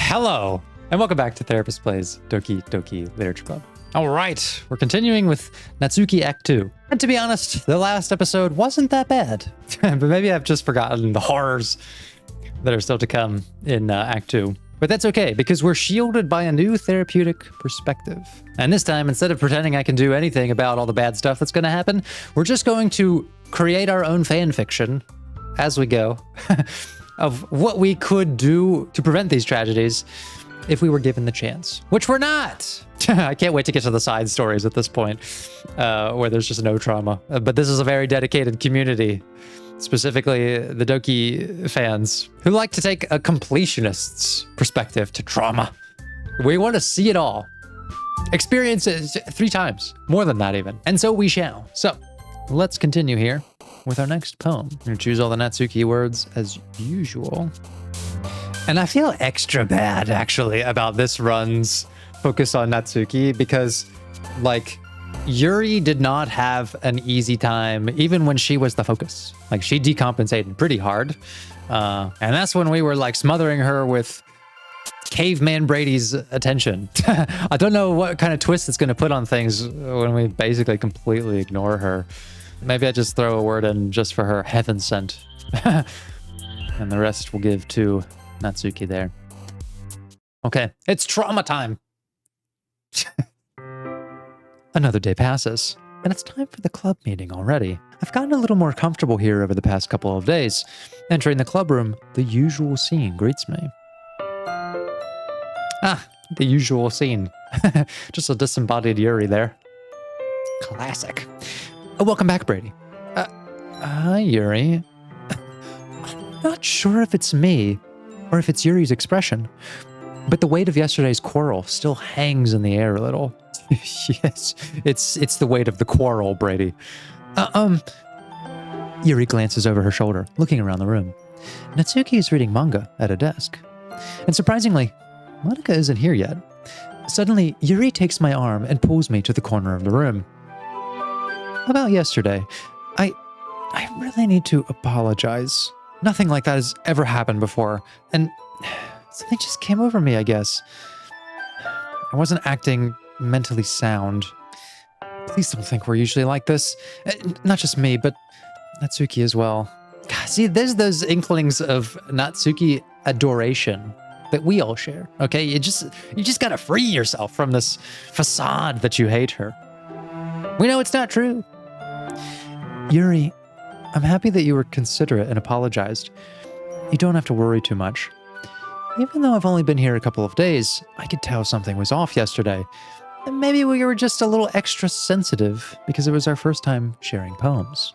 Hello, and welcome back to Therapist Plays Doki Doki Literature Club. All right, we're continuing with Natsuki Act 2. And to be honest, the last episode wasn't that bad. But maybe I've just forgotten the horrors that are still to come in Act 2. But that's okay, because we're shielded by a new therapeutic perspective. And this time, instead of pretending I can do anything about all the bad stuff that's going to happen, we're just going to create our own fan fiction as we go of what we could do to prevent these tragedies if we were given the chance, which we're not. I can't wait to get to the side stories at this point, where there's just no trauma. But this is a very dedicated community, specifically the Doki fans, who like to take a completionist's perspective to trauma. We want to see it all. Experience it 3 times, more than that even. And so we shall. So let's continue here with our next poem. I'm gonna choose all the Natsuki words as usual. And I feel extra bad, actually, about this run's focus on Natsuki because, like, Yuri did not have an easy time, even when she was the focus. Like, she decompensated pretty hard. And that's when we were, like, smothering her with Caveman Brady's attention. I don't know what kind of twist it's going to put on things when we basically completely ignore her. Maybe I just throw a word in just for her, heaven sent. And the rest we'll give to Natsuki there. Okay, it's trauma time. Another day passes, and it's time for the club meeting already. I've gotten a little more comfortable here over the past couple of days. Entering the club room, the usual scene greets me. Ah, the usual scene. Just a disembodied Yuri there. Classic. Welcome back, Brady. Hi, Yuri. I'm not sure if it's me or if it's Yuri's expression, but the weight of yesterday's quarrel still hangs in the air a little. Yes, it's the weight of the quarrel, Brady. Yuri glances over her shoulder, looking around the room. Natsuki is reading manga at a desk. And surprisingly, Monika isn't here yet. Suddenly, Yuri takes my arm and pulls me to the corner of the room. About yesterday, I really need to apologize. Nothing like that has ever happened before, and something just came over me, I guess. I wasn't acting mentally sound. Please don't think we're usually like this. Not just me, but Natsuki as well. God, see, there's those inklings of Natsuki adoration that we all share, okay? You just gotta free yourself from this facade that you hate her. We know it's not true. Yuri, I'm happy that you were considerate and apologized. You don't have to worry too much. Even though I've only been here a couple of days, I could tell something was off yesterday. And maybe we were just a little extra sensitive because it was our first time sharing poems.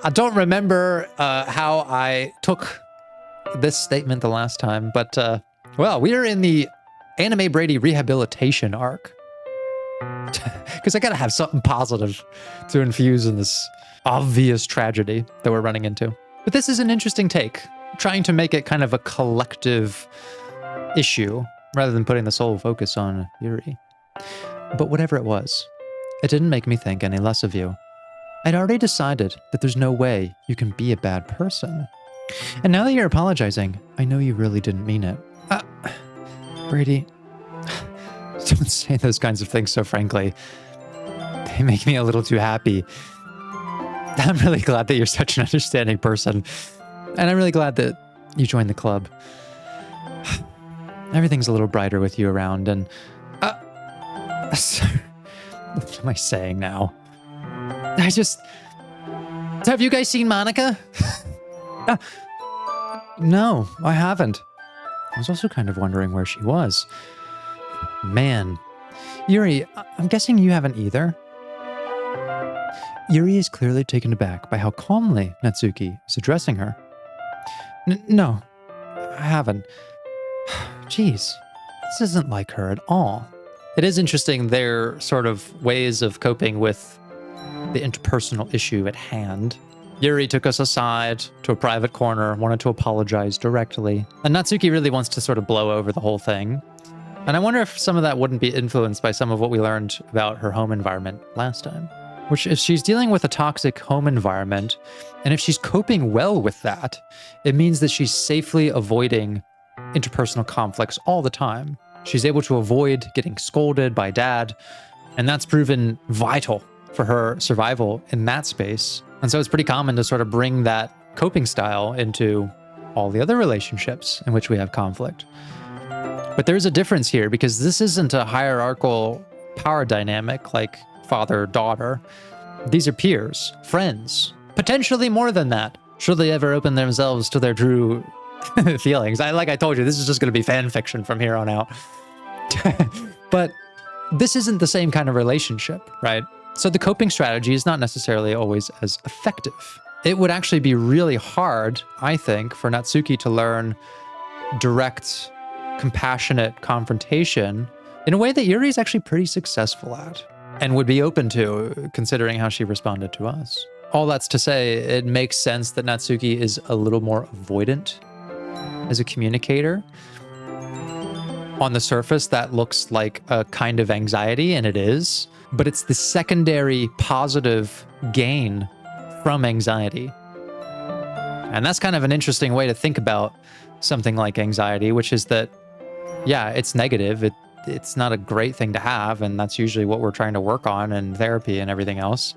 I don't remember how I took this statement the last time, but, well, we are in the Anime Brady rehabilitation arc. Because I gotta have something positive to infuse in this obvious tragedy that we're running into. But this is an interesting take, trying to make it kind of a collective issue rather than putting the sole focus on Yuri. But whatever it was, it didn't make me think any less of you. I'd already decided that there's no way you can be a bad person. And now that you're apologizing, I know you really didn't mean it. Brady, don't say those kinds of things so frankly. They make me a little too happy. I'm really glad that you're such an understanding person. And I'm really glad that you joined the club. Everything's a little brighter with you around, and... what am I saying now? Have you guys seen Monika? No, I haven't. I was also kind of wondering where she was. Man. Yuri, I'm guessing you haven't either? Yuri is clearly taken aback by how calmly Natsuki is addressing her. No, I haven't. Jeez, this isn't like her at all. It is interesting their sort of ways of coping with the interpersonal issue at hand. Yuri took us aside to a private corner, wanted to apologize directly, and Natsuki really wants to sort of blow over the whole thing. And I wonder if some of that wouldn't be influenced by some of what we learned about her home environment last time. Which, if she's dealing with a toxic home environment, and if she's coping well with that, it means that she's safely avoiding interpersonal conflicts all the time. She's able to avoid getting scolded by dad, and that's proven vital for her survival in that space. And so it's pretty common to sort of bring that coping style into all the other relationships in which we have conflict. But there's a difference here because this isn't a hierarchical power dynamic like father-daughter. These are peers, friends, potentially more than that, should they ever open themselves to their true feelings. Like I told you, this is just going to be fan fiction from here on out. But this isn't the same kind of relationship, right? So the coping strategy is not necessarily always as effective. It would actually be really hard, I think, for Natsuki to learn direct, compassionate confrontation in a way that Yuri is actually pretty successful at and would be open to, considering how she responded to us. All that's to say, it makes sense that Natsuki is a little more avoidant as a communicator. On the surface, that looks like a kind of anxiety, and it is, but it's the secondary positive gain from anxiety. And that's kind of an interesting way to think about something like anxiety, which is that, yeah, it's negative. It's not a great thing to have, and that's usually what we're trying to work on in therapy and everything else.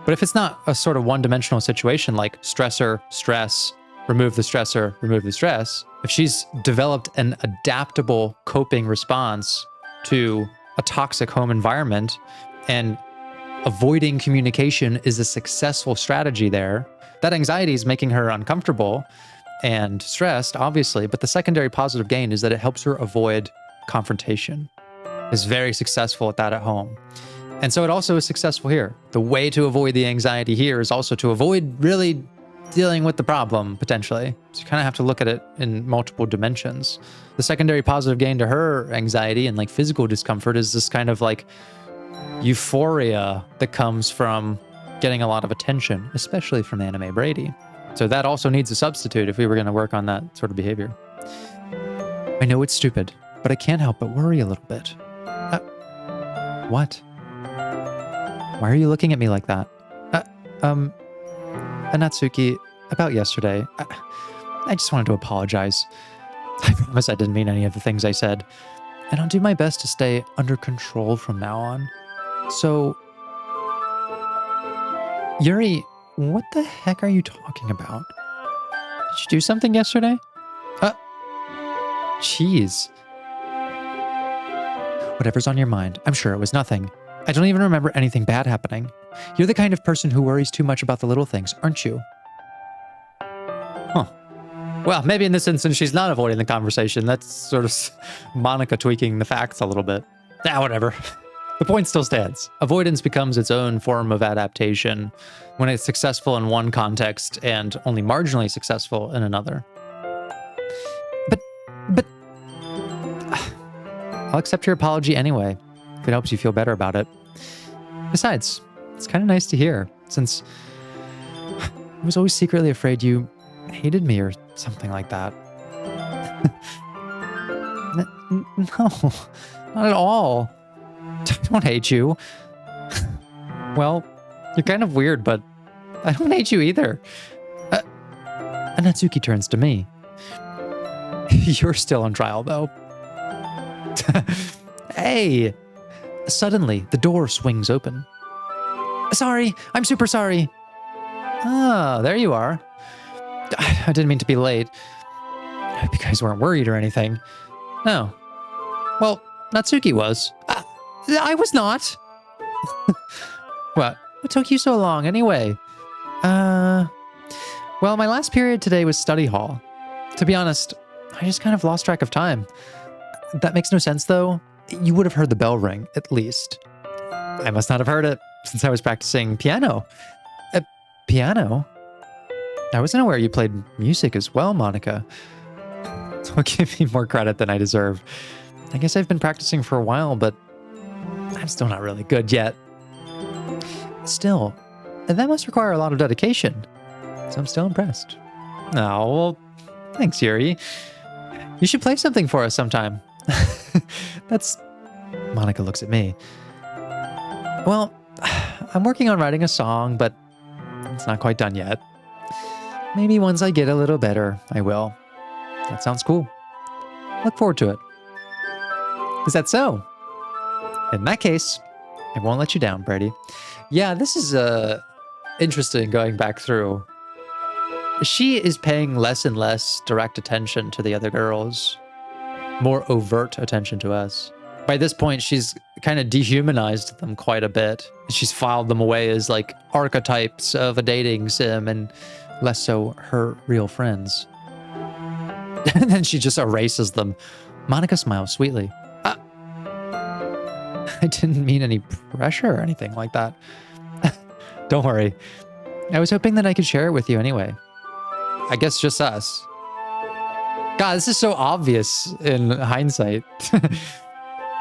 But if it's not a sort of one-dimensional situation like stressor, stress, remove the stressor, remove the stress, if she's developed an adaptable coping response to a toxic home environment and avoiding communication is a successful strategy there, that anxiety is making her uncomfortable and stressed, obviously, but the secondary positive gain is that it helps her avoid confrontation. Is very successful at that at home. And so it also is successful here. The way to avoid the anxiety here is also to avoid really dealing with the problem, potentially. So you kind of have to look at it in multiple dimensions. The secondary positive gain to her anxiety and like physical discomfort is this kind of like euphoria that comes from getting a lot of attention, especially from anime Brady. So that also needs a substitute if we were going to work on that sort of behavior. I know it's stupid, but I can't help but worry a little bit. What? Why are you looking at me like that? Natsuki, about yesterday, I just wanted to apologize. I promise I didn't mean any of the things I said, and I'll do my best to stay under control from now on. So, Yuri, what the heck are you talking about? Did you do something yesterday? Jeez. Whatever's on your mind, I'm sure it was nothing. I don't even remember anything bad happening. You're the kind of person who worries too much about the little things, aren't you? Huh. Well, maybe in this instance, she's not avoiding the conversation. That's sort of Monika tweaking the facts a little bit. Whatever. The point still stands. Avoidance becomes its own form of adaptation when it's successful in one context and only marginally successful in another. But I'll accept your apology anyway, if it helps you feel better about it. Besides, it's kind of nice to hear, since I was always secretly afraid you hated me or something like that. No, not at all. I don't hate you. Well, you're kind of weird, but I don't hate you either. Natsuki turns to me. You're still on trial, though. Hey! Suddenly, the door swings open. Sorry, I'm super sorry. Ah, there you are. I didn't mean to be late. I hope you guys weren't worried or anything. No. Well, Natsuki was. I was not. What took you so long anyway? Well, my last period today was study hall. To be honest, I just kind of lost track of time. That makes no sense, though. You would have heard the bell ring, at least. I must not have heard it, since I was practicing piano. Piano? I wasn't aware you played music as well, Monika. Don't give me more credit than I deserve. I guess I've been practicing for a while, but I'm still not really good yet. Still, that must require a lot of dedication, so I'm still impressed. Oh, well, thanks, Yuri. You should play something for us sometime. Monika looks at me. Well, I'm working on writing a song, but it's not quite done yet. Maybe once I get a little better, I will. That sounds cool. Look forward to it. Is that so? In that case, I won't let you down, Brady. Yeah, this is interesting going back through. She is paying less and less direct attention to the other girls, more overt attention to us. By this point, she's kind of dehumanized them quite a bit. She's filed them away as like archetypes of a dating sim and less so her real friends. And then she just erases them. Monika smiles sweetly. I didn't mean any pressure or anything like that. Don't worry. I was hoping that I could share it with you anyway. I guess just us. God, this is so obvious in hindsight.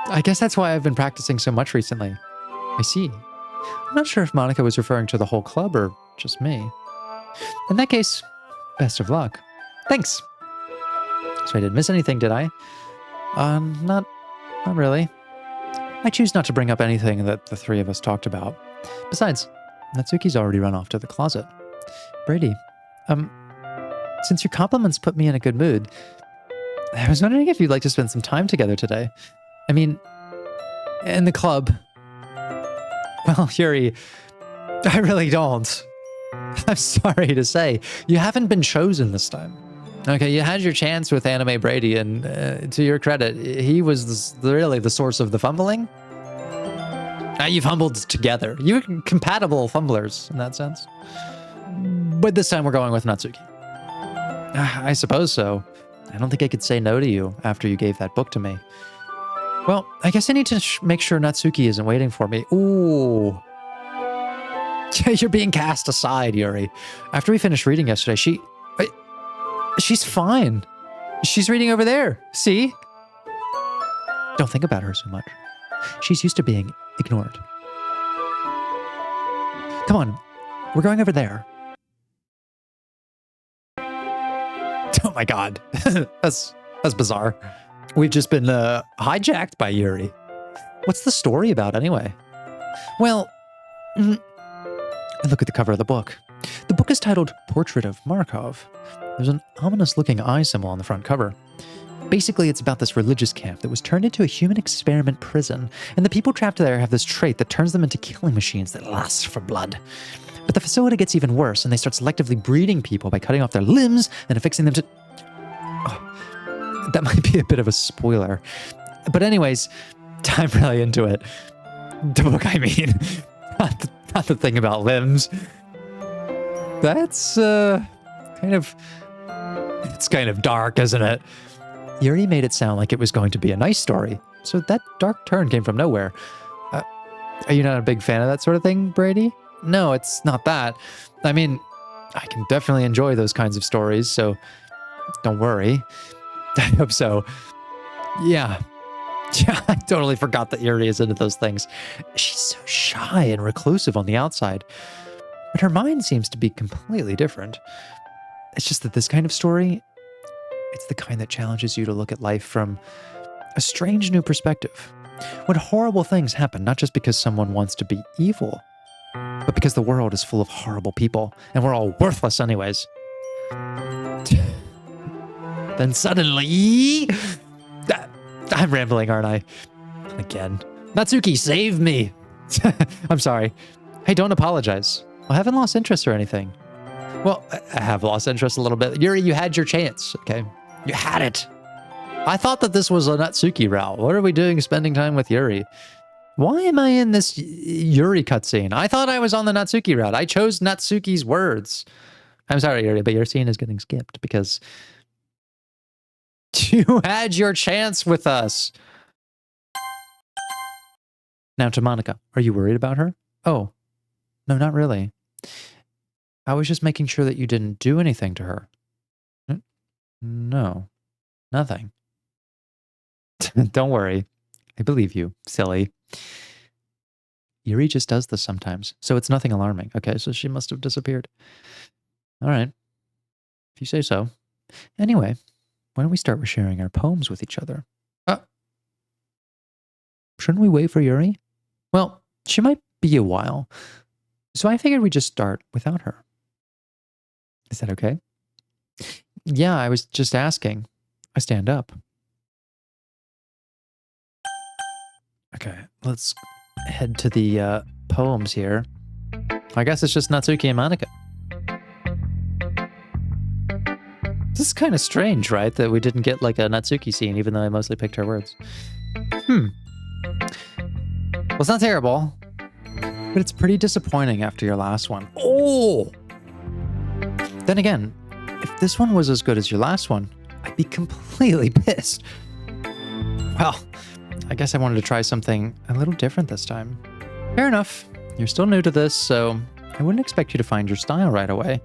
I guess that's why I've been practicing so much recently. I see. I'm not sure if Monika was referring to the whole club or just me. In that case, best of luck. Thanks. So I didn't miss anything, did I? Not really. I choose not to bring up anything that the three of us talked about. Besides, Natsuki's already run off to the closet. Brady, since your compliments put me in a good mood, I was wondering if you'd like to spend some time together today. I mean, in the club. Well, Yuri, I really don't. I'm sorry to say, you haven't been chosen this time. Okay, you had your chance with Anime Brady, and to your credit, he was really the source of the fumbling. You've fumbled together. You're compatible fumblers in that sense. But this time we're going with Natsuki. I suppose so. I don't think I could say no to you after you gave that book to me. Well, I guess I need to make sure Natsuki isn't waiting for me. Ooh. You're being cast aside, Yuri. After we finished reading yesterday, she's fine. She's reading over there. See? Don't think about her so much. She's used to being ignored. Come on. We're going over there. Oh my god. That's bizarre. We've just been hijacked by Yuri. What's the story about anyway? Well, look at the cover of the book. The book is titled Portrait of Markov. There's an ominous-looking eye symbol on the front cover. Basically, it's about this religious camp that was turned into a human experiment prison, and the people trapped there have this trait that turns them into killing machines that lust for blood. But the facility gets even worse, and they start selectively breeding people by cutting off their limbs and affixing them to... Oh, that might be a bit of a spoiler. But anyways, I'm really into it. The book, I mean. Not the thing about limbs. That's, it's kind of dark, isn't it? Yuri made it sound like it was going to be a nice story, so that dark turn came from nowhere. Are you not a big fan of that sort of thing, Brady? No, it's not that. I mean, I can definitely enjoy those kinds of stories, so don't worry. I hope so. Yeah, I totally forgot that Yuri is into those things. She's so shy and reclusive on the outside, but her mind seems to be completely different. It's just that this kind of story, it's the kind that challenges you to look at life from a strange new perspective. When horrible things happen, not just because someone wants to be evil, but because the world is full of horrible people, and we're all worthless anyways. Then suddenly... I'm rambling, aren't I? Again. Natsuki, save me! I'm sorry. Hey, don't apologize. I haven't lost interest or anything. Well, I have lost interest a little bit. Yuri, you had your chance, okay? You had it. I thought that this was a Natsuki route. What are we doing spending time with Yuri? Why am I in this Yuri cutscene? I thought I was on the Natsuki route. I chose Natsuki's words. I'm sorry, Yuri, but your scene is getting skipped because you had your chance with us. Now to Monika. Are you worried about her? Oh, no, not really. I was just making sure that you didn't do anything to her. No, nothing. Don't worry. I believe you, silly. Yuri just does this sometimes, so it's nothing alarming. Okay, so she must have disappeared. All right. If you say so. Anyway, why don't we start with sharing our poems with each other? Shouldn't we wait for Yuri? Well, she might be a while, so I figured we'd just start without her. Is that okay? Yeah, I was just asking. I stand up. Okay, let's head to the poems here. I guess it's just Natsuki and Monika. This is kind of strange, right? That we didn't get like a Natsuki scene, even though I mostly picked her words. Well, it's not terrible, but it's pretty disappointing after your last one. Oh! Then again, if this one was as good as your last one, I'd be completely pissed. Well, I guess I wanted to try something a little different this time. Fair enough. You're still new to this, so I wouldn't expect you to find your style right away.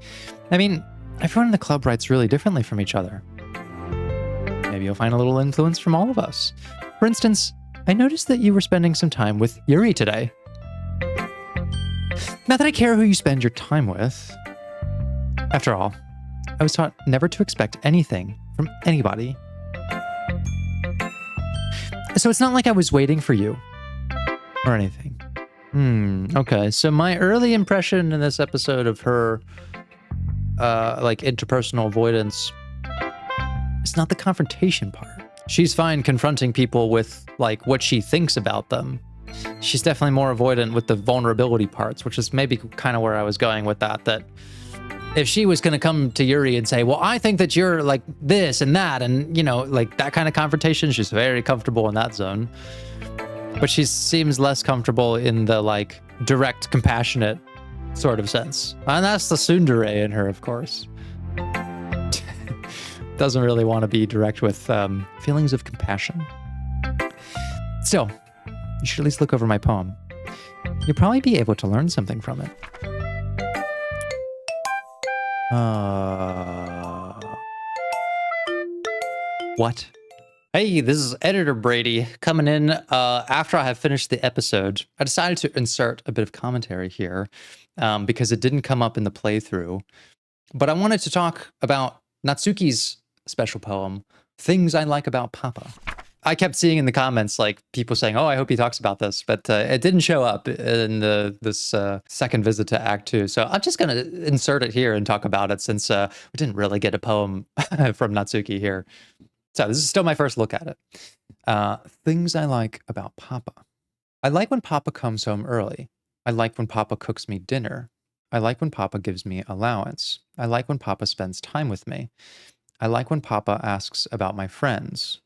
I mean, everyone in the club writes really differently from each other. Maybe you'll find a little influence from all of us. For instance, I noticed that you were spending some time with Yuri today. Not that I care who you spend your time with. After all, I was taught never to expect anything from anybody. So it's not like I was waiting for you or anything. Okay, so my early impression in this episode of her like interpersonal avoidance, it's not the confrontation part. She's fine confronting people with like what she thinks about them. She's definitely more avoidant with the vulnerability parts, which is maybe kind of where I was going with that if she was going to come to Yuri and say, well, I think that you're like this and that, and, you know, like that kind of confrontation, she's very comfortable in that zone. But she seems less comfortable in the like direct, compassionate sort of sense. And that's the tsundere in her, of course. Doesn't really want to be direct with feelings of compassion. Still, you should at least look over my poem. You'll probably be able to learn something from it. What? Hey, this is Editor Brady coming in after I have finished the episode. I decided to insert a bit of commentary here because it didn't come up in the playthrough. But I wanted to talk about Natsuki's special poem, Things I Like About Papa. I kept seeing in the comments like people saying, oh, I hope he talks about this, but it didn't show up in this second visit to Act 2. So I'm just going to insert it here and talk about it since we didn't really get a poem from Natsuki here. So this is still my first look at it. Things I like about Papa. I like when Papa comes home early. I like when Papa cooks me dinner. I like when Papa gives me allowance. I like when Papa spends time with me. I like when Papa asks about my friends.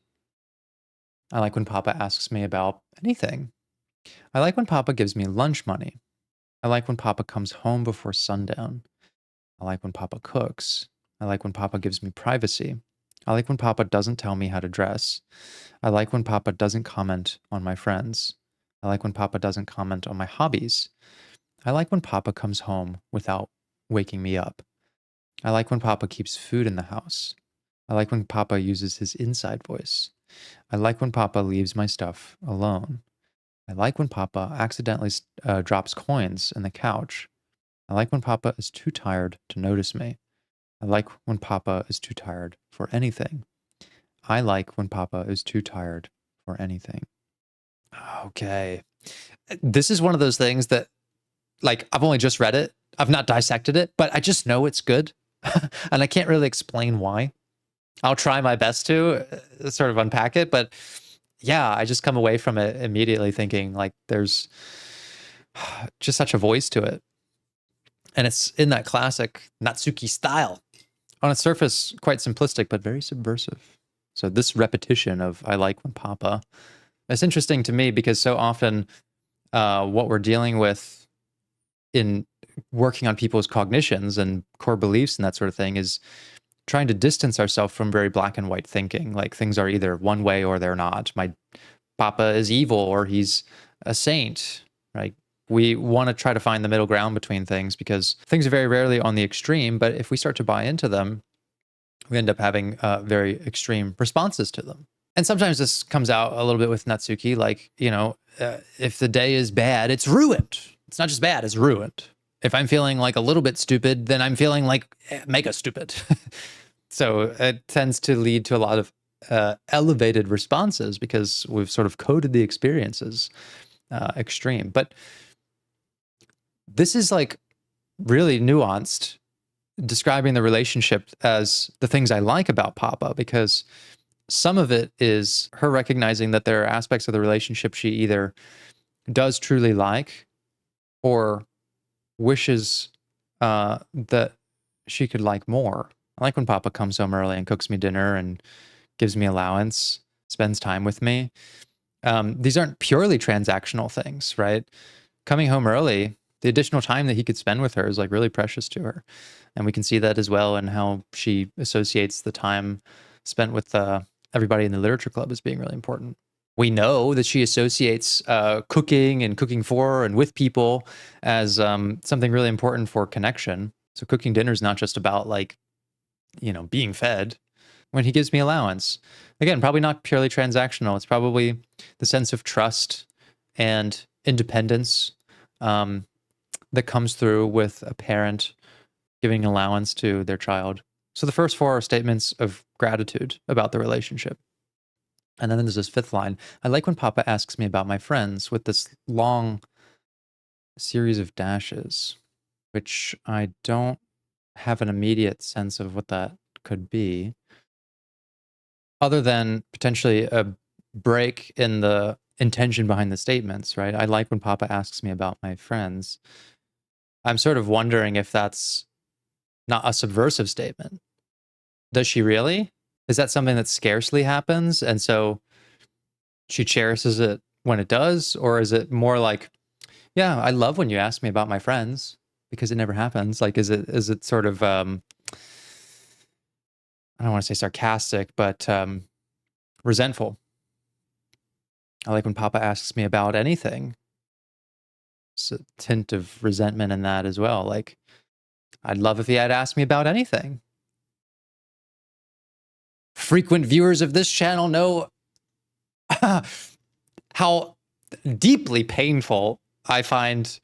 I like when Papa asks me about anything. I like when Papa gives me lunch money. I like when Papa comes home before sundown. I like when Papa cooks. I like when Papa gives me privacy. I like when Papa doesn't tell me how to dress. I like when Papa doesn't comment on my friends. I like when Papa doesn't comment on my hobbies. I like when Papa comes home without waking me up. I like when Papa keeps food in the house. I like when Papa uses his inside voice. I like when Papa leaves my stuff alone. I like when Papa accidentally drops coins in the couch. I like when Papa is too tired to notice me. I like when Papa is too tired for anything. I like when Papa is too tired for anything. Okay. This is one of those things that, like, I've only just read it. I've not dissected it, but I just know it's good. And I can't really explain why. I'll try my best to sort of unpack it, but yeah, I just come away from it immediately thinking like there's just such a voice to it. And it's in that classic Natsuki style. On its surface, quite simplistic, but very subversive. So this repetition of I like when Papa, it's interesting to me because so often what we're dealing with in working on people's cognitions and core beliefs and that sort of thing is trying to distance ourselves from very black and white thinking. Like things are either one way or they're not. My Papa is evil or he's a saint, right? We want to try to find the middle ground between things because things are very rarely on the extreme, but if we start to buy into them, we end up having very extreme responses to them. And sometimes this comes out a little bit with Natsuki, like, you know, if the day is bad, it's ruined. It's not just bad, it's ruined. If I'm feeling like a little bit stupid, then I'm feeling like mega stupid. So it tends to lead to a lot of elevated responses because we've sort of coded the experiences extreme. But this is like really nuanced, describing the relationship as the things I like about Papa, because some of it is her recognizing that there are aspects of the relationship she either does truly like or wishes that she could like more. I like when Papa comes home early and cooks me dinner and gives me allowance, spends time with me. These aren't purely transactional things, right? Coming home early, the additional time that he could spend with her is like really precious to her. And we can see that as well in how she associates the time spent with everybody in the literature club as being really important. We know that she associates cooking and cooking for and with people as something really important for connection. So cooking dinner is not just about like, being fed. When he gives me allowance, again, probably not purely transactional. It's probably the sense of trust and independence that comes through with a parent giving allowance to their child. So the first four are statements of gratitude about the relationship. And then there's this fifth line. I like when Papa asks me about my friends with this long series of dashes, which I don't have an immediate sense of what that could be, other than potentially a break in the intention behind the statements, right? I like when Papa asks me about my friends. I'm sort of wondering if that's not a subversive statement. Does she really? Is that something that scarcely happens? And so she cherishes it when it does? Or is it more like, yeah, I love when you ask me about my friends because it never happens? Like, is it sort of, I don't want to say sarcastic, but resentful? I like when Papa asks me about anything. It's a tint of resentment in that as well. Like, I'd love if he had asked me about anything. Frequent viewers of this channel know how deeply painful I find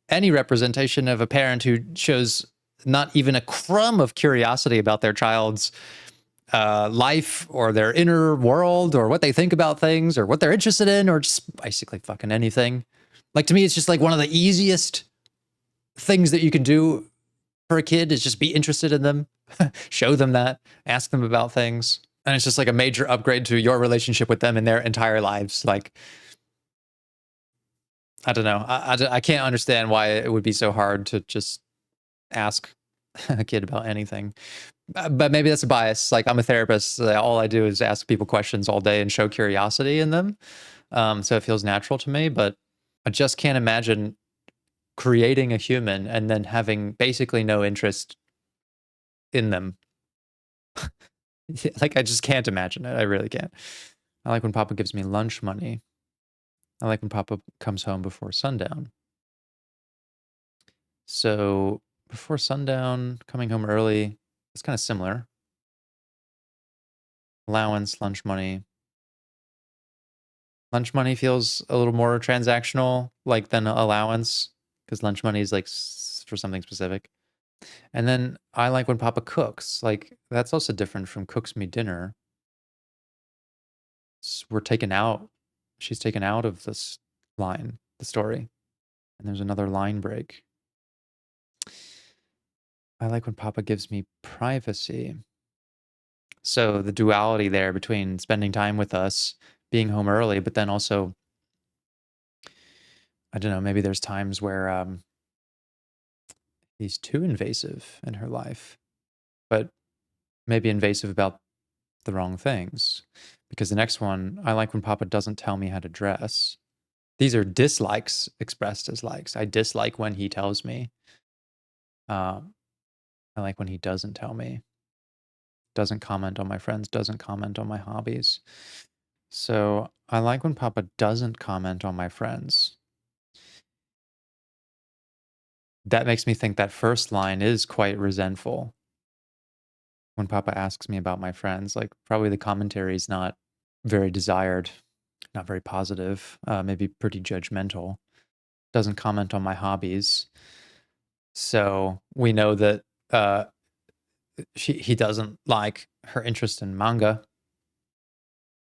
any representation of a parent who shows not even a crumb of curiosity about their child's life or their inner world or what they think about things or what they're interested in or just basically fucking anything. Like, to me, it's just like one of the easiest things that you can do for a kid is just be interested in them, show them that, ask them about things. And it's just like a major upgrade to your relationship with them in their entire lives. Like, I don't know. I can't understand why it would be so hard to just ask a kid about anything. But maybe that's a bias. Like, I'm a therapist. All I do is ask people questions all day and show curiosity in them. So it feels natural to me. But I just can't imagine creating a human and then having basically no interest in them. Like, I just can't imagine it. I really can't. I like when Papa gives me lunch money. I like when Papa comes home before sundown. So before sundown, coming home early, it's kind of similar. Allowance, lunch money. Lunch money feels a little more transactional, like than allowance, because lunch money is like for something specific. And then I like when Papa cooks. Like, that's also different from cooks me dinner. We're taken out. She's taken out of this line, the story. And there's another line break. I like when Papa gives me privacy. So the duality there between spending time with us, being home early, but then also, I don't know, maybe there's times where he's too invasive in her life, but maybe invasive about the wrong things. Because the next one, I like when Papa doesn't tell me how to dress. These are dislikes expressed as likes. I dislike when he tells me. I like when he doesn't tell me, doesn't comment on my friends, doesn't comment on my hobbies. So I like when Papa doesn't comment on my friends. That makes me think that first line is quite resentful. When Papa asks me about my friends, like, probably the commentary is not very desired, not very positive, maybe pretty judgmental. Doesn't comment on my hobbies. So we know that he doesn't like her interest in manga.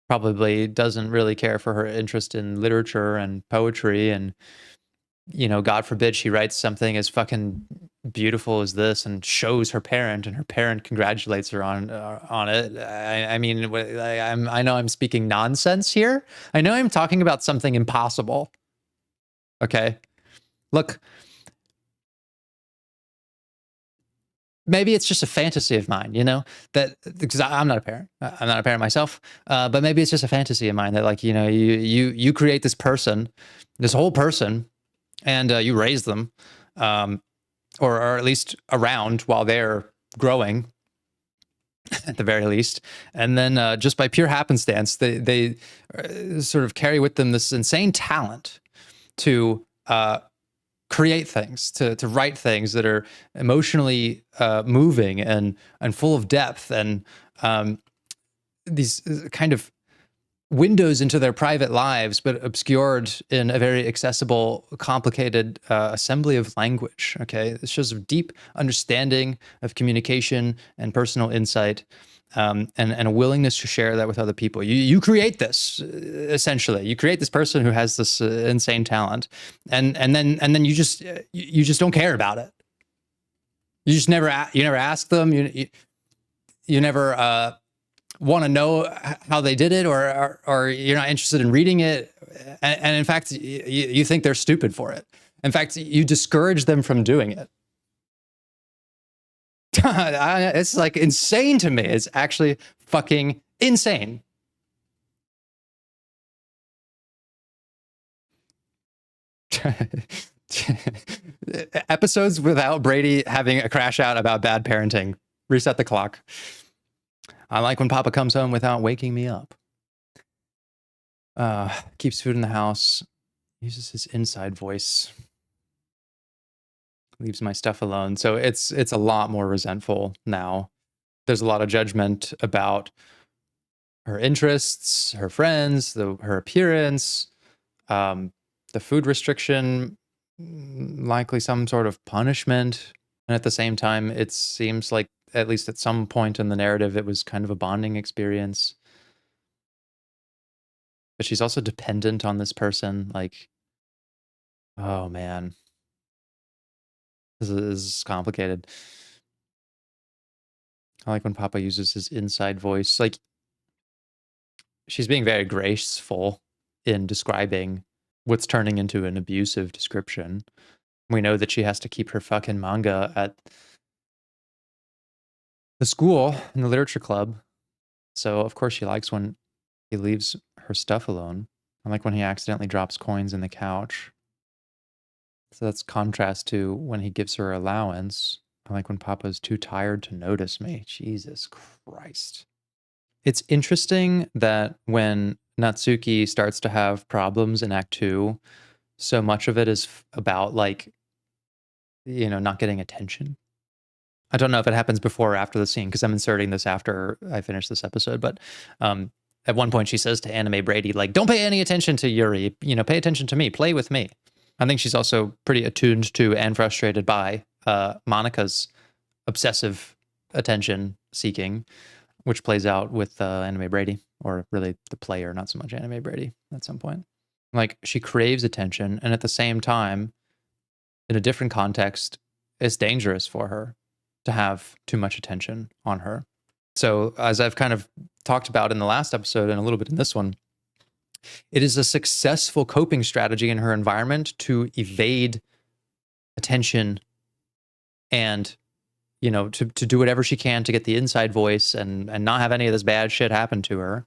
Probably doesn't really care for her interest in literature and poetry. And, God forbid she writes something as fucking beautiful is this, and shows her parent, and her parent congratulates her on it. I mean, I know I'm speaking nonsense here. I know I'm talking about something impossible. Okay, look, maybe it's just a fantasy of mine, you know, that because I'm not a parent, I'm not a parent myself, but maybe it's just a fantasy of mine that, like, you know, you create this person, this whole person, and you raise them, or at least around while they're growing, at the very least, and then just by pure happenstance, they sort of carry with them this insane talent to create things, to write things that are emotionally moving and full of depth, and these kind of windows into their private lives, but obscured in a very accessible, complicated assembly of language. Okay, it shows a deep understanding of communication and personal insight, and a willingness to share that with other people. You create this, essentially. You create this person who has this insane talent, and then you just don't care about it. You just never ask them. You never want to know how they did it, or you're not interested in reading it, and in fact, you think they're stupid for it. In fact, you discourage them from doing it. It's like insane to me. It's actually fucking insane. Episodes without Brady having a crash out about bad parenting. Reset the clock. I like when Papa comes home without waking me up. Keeps food in the house. Uses his inside voice. Leaves my stuff alone. So it's a lot more resentful now. There's a lot of judgment about her interests, her friends, her appearance, the food restriction, likely some sort of punishment. And at the same time, it seems like, at least at some point in the narrative, it was kind of a bonding experience. But she's also dependent on this person. Like, oh man, this is complicated. I like when Papa uses his inside voice. Like, she's being very graceful in describing what's turning into an abusive description. We know that she has to keep her fucking manga at the school in the literature club. So of course she likes when he leaves her stuff alone. I like when he accidentally drops coins in the couch. So that's contrast to when he gives her allowance. I like when Papa's too tired to notice me. Jesus Christ. It's interesting that when Natsuki starts to have problems in Act 2, so much of it is about, like, you know, not getting attention. I don't know if it happens before or after the scene, because I'm inserting this after I finish this episode, but at one point she says to Anime Brady, like, don't pay any attention to Yuri, you know, pay attention to me, play with me. I think she's also pretty attuned to and frustrated by Monika's obsessive attention seeking, which plays out with Anime Brady, or really the player, not so much Anime Brady at some point. Like, she craves attention, and at the same time, in a different context, it's dangerous for her to have too much attention on her. So, as I've kind of talked about in the last episode and a little bit in this one, it is a successful coping strategy in her environment to evade attention and, you know, to do whatever she can to get the inside voice and not have any of this bad shit happen to her.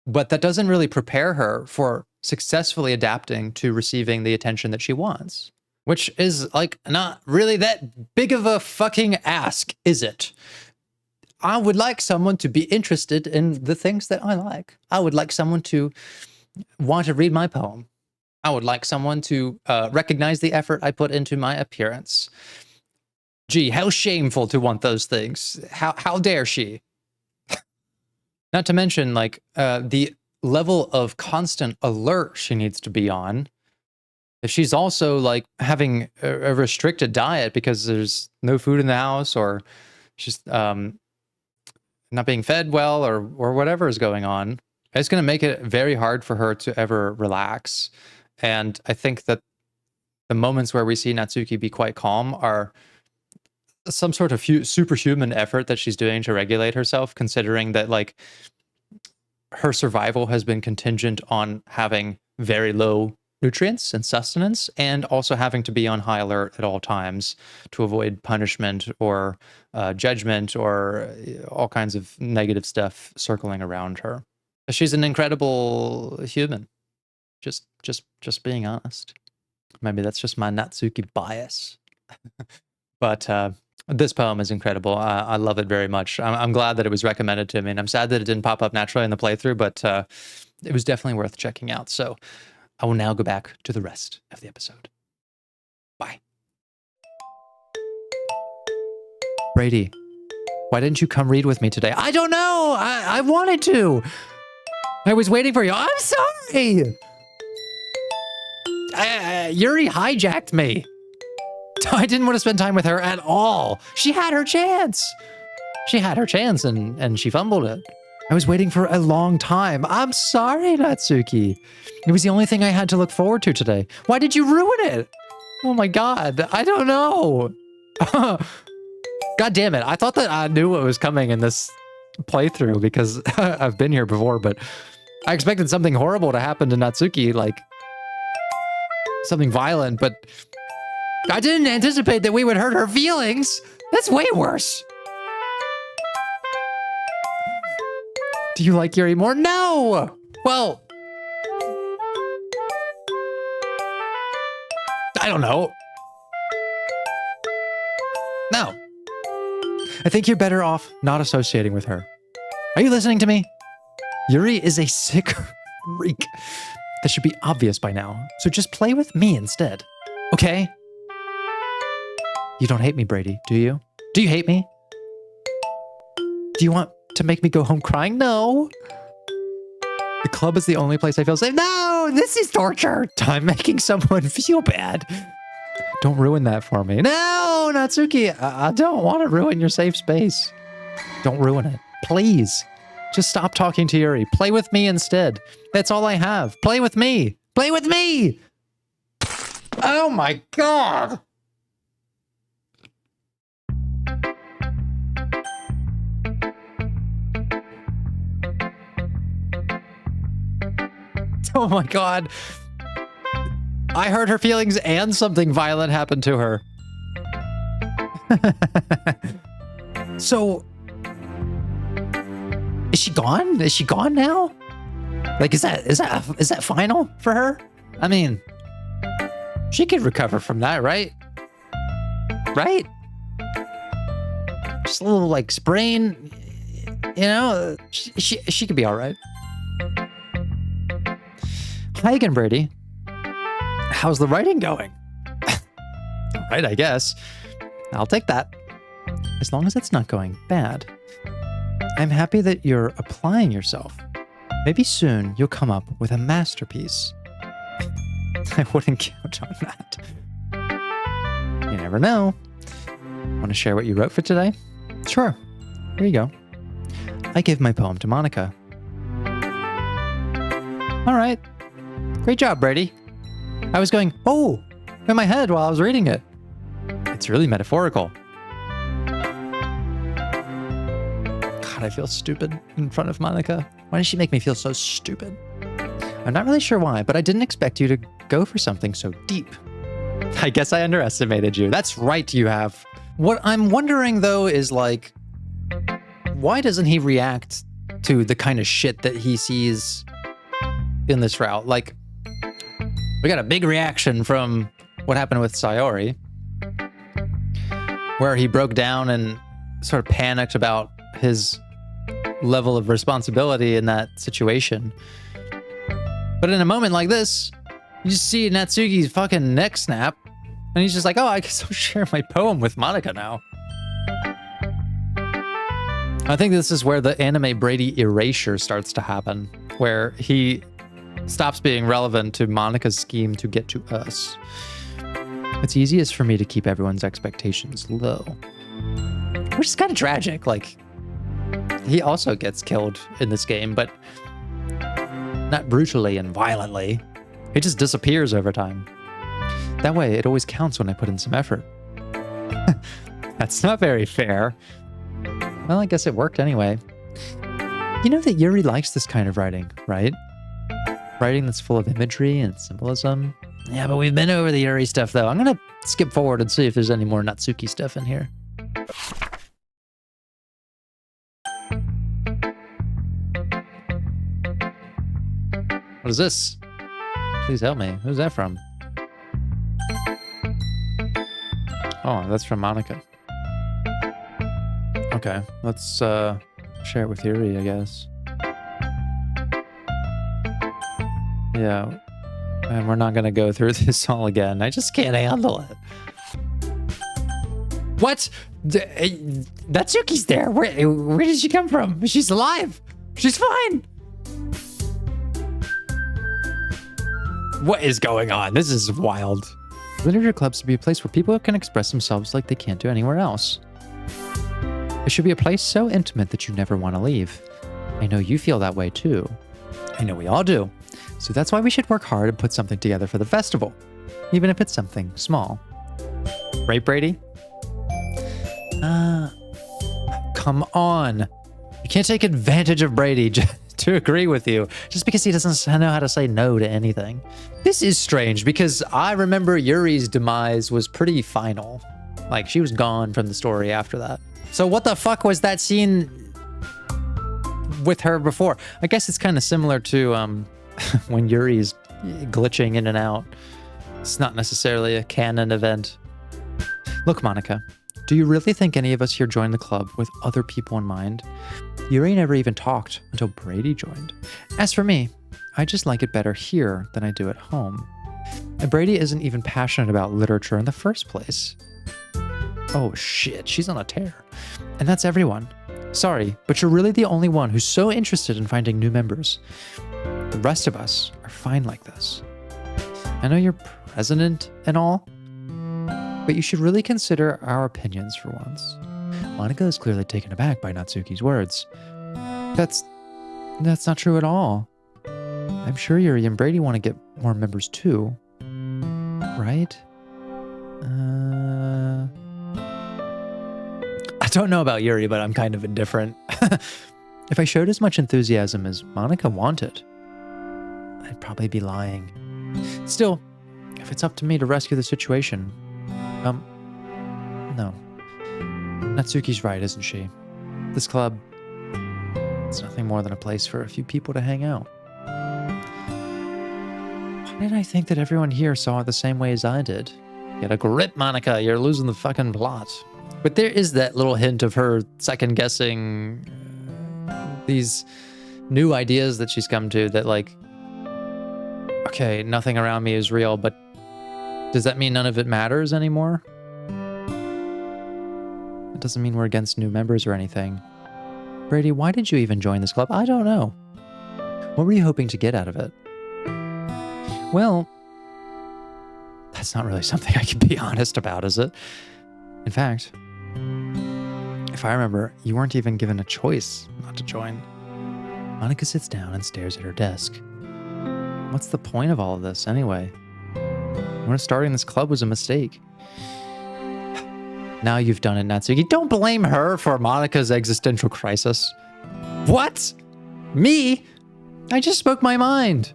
But that doesn't really prepare her for successfully adapting to receiving the attention that she wants, which is, like, not really that big of a fucking ask, is it? I would like someone to be interested in the things that I like. I would like someone to want to read my poem. I would like someone to recognize the effort I put into my appearance. Gee, how shameful to want those things. How dare she? Not to mention, like, the level of constant alert she needs to be on. If she's also, like, having a restricted diet because there's no food in the house, or she's not being fed well, or whatever is going on, it's going to make it very hard for her to ever relax. And I think that the moments where we see Natsuki be quite calm are some sort of superhuman effort that she's doing to regulate herself, considering that like her survival has been contingent on having very low nutrients and sustenance, and also having to be on high alert at all times to avoid punishment or judgment or all kinds of negative stuff circling around her. She's an incredible human. Just being honest. Maybe that's just my Natsuki bias. But this poem is incredible. I love it very much. I'm glad that it was recommended to me, and I'm sad that it didn't pop up naturally in the playthrough, but it was definitely worth checking out. So I will now go back to the rest of the episode. Bye. Brady, why didn't you come read with me today? I don't know. I wanted to. I was waiting for you. I'm sorry. Yuri hijacked me. I didn't want to spend time with her at all. She had her chance. She had her chance and she fumbled it. I was waiting for a long time. I'm sorry, Natsuki. It was the only thing I had to look forward to today. Why did you ruin it? Oh my God, I don't know. God damn it. I thought that I knew what was coming in this playthrough because I've been here before, but I expected something horrible to happen to Natsuki, like something violent, but I didn't anticipate that we would hurt her feelings. That's way worse. Do you like Yuri more? No! Well, I don't know. No. I think you're better off not associating with her. Are you listening to me? Yuri is a sick freak. That should be obvious by now. So just play with me instead. Okay? You don't hate me, Brady, do you? Do you hate me? Do you want to make me go home crying? No. The club is the only place I feel safe. No, this is torture. I'm making someone feel bad. Don't ruin that for me. No, Natsuki, I don't want to ruin your safe space. Don't ruin it. Please. Just stop talking to Yuri. Play with me instead. That's all I have. Play with me. Play with me. Oh my God. Oh my God. I hurt her feelings and something violent happened to her. So, is she gone? Is she gone now? Like, is that final for her? I mean, she could recover from that, right? Right? Just a little like sprain, you know, she could be all right. Hi again, Brady. How's the writing going? All right, I guess. I'll take that. As long as it's not going bad. I'm happy that you're applying yourself. Maybe soon you'll come up with a masterpiece. I wouldn't count on that. You never know. Want to share what you wrote for today? Sure. Here you go. I give my poem to Monika. All right. Great job, Brady. I was going, oh, in my head while I was reading it. It's really metaphorical. God, I feel stupid in front of Monika. Why does she make me feel so stupid? I'm not really sure why, but I didn't expect you to go for something so deep. I guess I underestimated you. That's right, you have. What I'm wondering, though, is like, why doesn't he react to the kind of shit that he sees in this route? Like, we got a big reaction from what happened with Sayori, where he broke down and sort of panicked about his level of responsibility in that situation. But in a moment like this, you just see Natsuki's fucking neck snap, and he's just like, oh, I guess I'll share my poem with Monika now. I think this is where the anime Brady erasure starts to happen, where he stops being relevant to Monika's scheme to get to us. It's easiest for me to keep everyone's expectations low. Which is kind of tragic. Like, he also gets killed in this game, but not brutally and violently. It just disappears over time. That way, it always counts when I put in some effort. That's not very fair. Well, I guess it worked anyway. You know that Yuri likes this kind of writing, right? Writing that's full of imagery and symbolism. Yeah, but we've been over the Yuri stuff, though. I'm going to skip forward and see if there's any more Natsuki stuff in here. What is this? Please help me. Who's that from? Oh, that's from Monika. Okay, let's share it with Yuri, I guess. Yeah, and we're not gonna go through this all again. I just can't handle it. What? Natsuki's there. Where did she come from? She's alive. She's fine. What is going on? This is wild. Literature clubs should be a place where people can express themselves like they can't do anywhere else. It should be a place so intimate that you never want to leave. I know you feel that way too. I know we all do. So that's why we should work hard and put something together for the festival, even if it's something small. Right, Brady? Come on. You can't take advantage of Brady to agree with you just because he doesn't know how to say no to anything. This is strange because I remember Yuri's demise was pretty final. Like, she was gone from the story after that. So what the fuck was that scene with her before? I guess it's kind of similar to when Yuri's glitching in and out. It's not necessarily a canon event. Look, Monika, do you really think any of us here joined the club with other people in mind? Yuri never even talked until Brady joined. As for me, I just like it better here than I do at home. And Brady isn't even passionate about literature in the first place. Oh shit, she's on a tear. And that's everyone. Sorry, but you're really the only one who's so interested in finding new members. The rest of us are fine like this. I know you're president and all, but you should really consider our opinions for once. Monika is clearly taken aback by Natsuki's words. That's not true at all. I'm sure Yuri and Brady want to get more members too. Right? I don't know about Yuri, but I'm kind of indifferent. If I showed as much enthusiasm as Monika wanted, I'd probably be lying. Still, if it's up to me to rescue the situation, no. Natsuki's right, isn't she? This club, it's nothing more than a place for a few people to hang out. Why did I think that everyone here saw it the same way as I did? Get a grip, Monika, you're losing the fucking plot. But there is that little hint of her second-guessing these new ideas that she's come to that, like, okay, nothing around me is real, but does that mean none of it matters anymore? It doesn't mean we're against new members or anything. Brady, why did you even join this club? I don't know. What were you hoping to get out of it? Well, that's not really something I can be honest about, is it? In fact, if I remember, you weren't even given a choice not to join. Monika sits down and stares at her desk. What's the point of all of this, anyway? When starting this club was a mistake. Now you've done it, Natsuki. Don't blame her for Monika's existential crisis. What? Me? I just spoke my mind.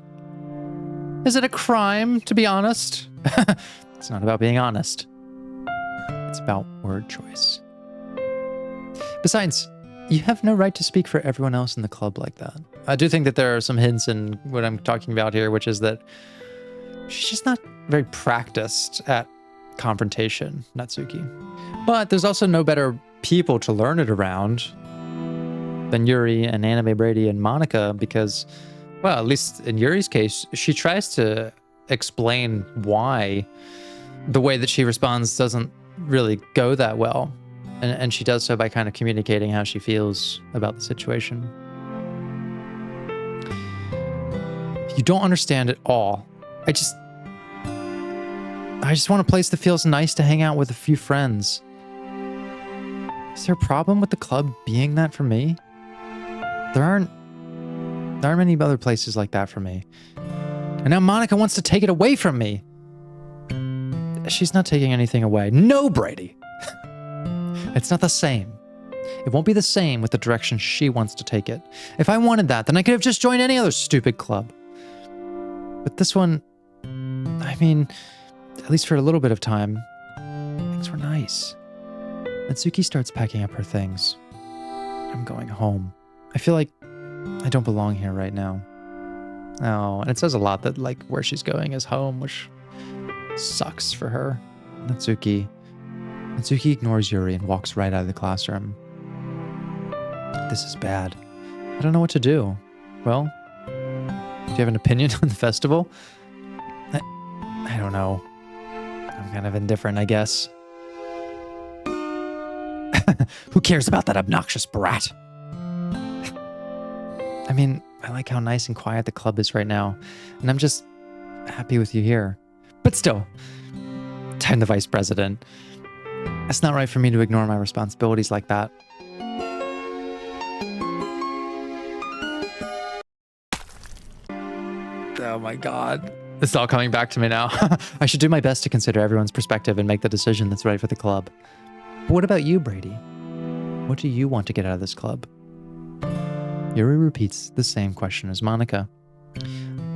Is it a crime, to be honest? It's not about being honest. It's about word choice. Besides, you have no right to speak for everyone else in the club like that. I do think that there are some hints in what I'm talking about here, which is that she's just not very practiced at confrontation, Natsuki. But there's also no better people to learn it around than Yuri and Anime Brady and Monika because, well, at least in Yuri's case, she tries to explain why the way that she responds doesn't really go that well. And she does so by kind of communicating how she feels about the situation. You don't understand it all. I just want a place that feels nice to hang out with a few friends. Is there a problem with the club being that for me? There aren't many other places like that for me. And now Monika wants to take it away from me. She's not taking anything away. No, Brady. It's not the same. It won't be the same with the direction she wants to take it. If I wanted that, then I could have just joined any other stupid club. But this one, I mean, at least for a little bit of time, things were nice. Natsuki starts packing up her things. I'm going home. I feel like I don't belong here right now. Oh, and it says a lot that, like, where she's going is home, which sucks for her. Natsuki ignores Yuri and walks right out of the classroom. This is bad. I don't know what to do. Well, do you have an opinion on the festival? I don't know. I'm kind of indifferent, I guess. Who cares about that obnoxious brat? I mean, I like how nice and quiet the club is right now, and I'm just happy with you here. But still, I'm the vice president. It's not right for me to ignore my responsibilities like that. Oh my God. It's all coming back to me now. I should do my best to consider everyone's perspective and make the decision that's right for the club. But what about you, Brady? What do you want to get out of this club? Yuri repeats the same question as Monika.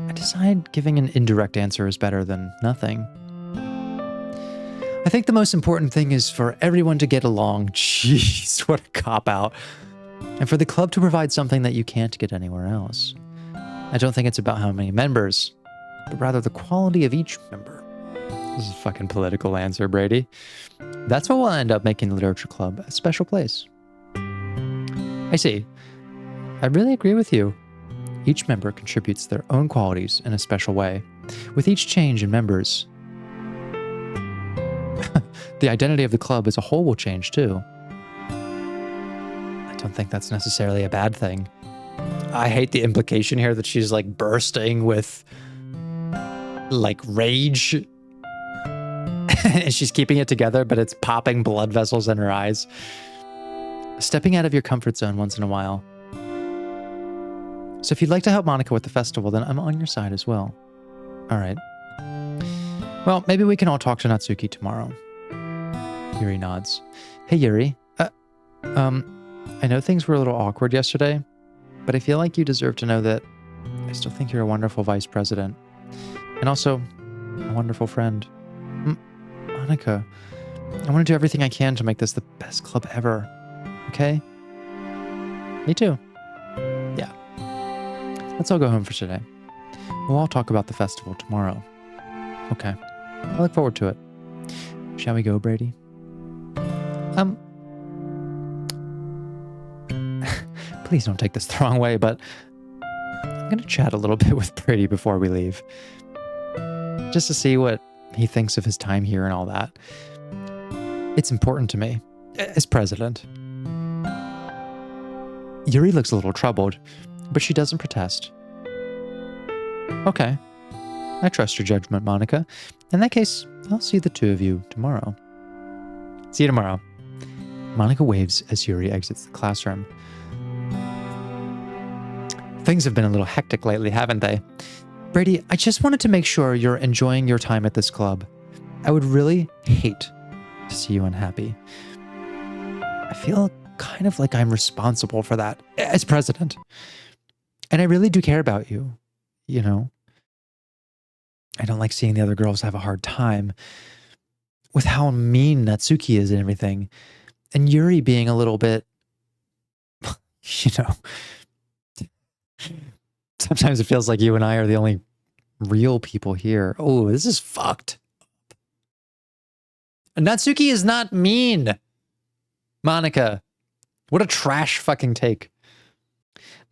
I decide giving an indirect answer is better than nothing. I think the most important thing is for everyone to get along. Jeez, what a cop-out. And for the club to provide something that you can't get anywhere else. I don't think it's about how many members, but rather the quality of each member. This is a fucking political answer, Brady. That's what will end up making the Literature Club a special place. I see. I really agree with you. Each member contributes their own qualities in a special way. With each change in members, the identity of the club as a whole will change too. I don't think that's necessarily a bad thing. I hate the implication here that she's like bursting with like rage. And she's keeping it together, but it's popping blood vessels in her eyes. Stepping out of your comfort zone once in a while. So if you'd like to help Monika with the festival, then I'm on your side as well. All right. Well, maybe we can all talk to Natsuki tomorrow. Yuri nods. Hey, Yuri. I know things were a little awkward yesterday, but I feel like you deserve to know that I still think you're a wonderful vice president. And also, a wonderful friend. Monika, I want to do everything I can to make this the best club ever. Okay? Me too. Yeah. Let's all go home for today. We'll all talk about the festival tomorrow. Okay. I look forward to it. Shall we go, Brady? Please don't take this the wrong way, but I'm going to chat a little bit with Brady before we leave. Just to see what he thinks of his time here and all that. It's important to me, as president. Yuri looks a little troubled, but she doesn't protest. Okay. I trust your judgment, Monika. In that case, I'll see the two of you tomorrow. See you tomorrow. Monika waves as Yuri exits the classroom. Things have been a little hectic lately, haven't they? Brady, I just wanted to make sure you're enjoying your time at this club. I would really hate to see you unhappy. I feel kind of like I'm responsible for that as president. And I really do care about you, you know? I don't like seeing the other girls have a hard time with how mean Natsuki is and everything. And Yuri being a little bit, you know, sometimes it feels like you and I are the only real people here. Oh, this is fucked. Natsuki is not mean. Monika, what a trash fucking take.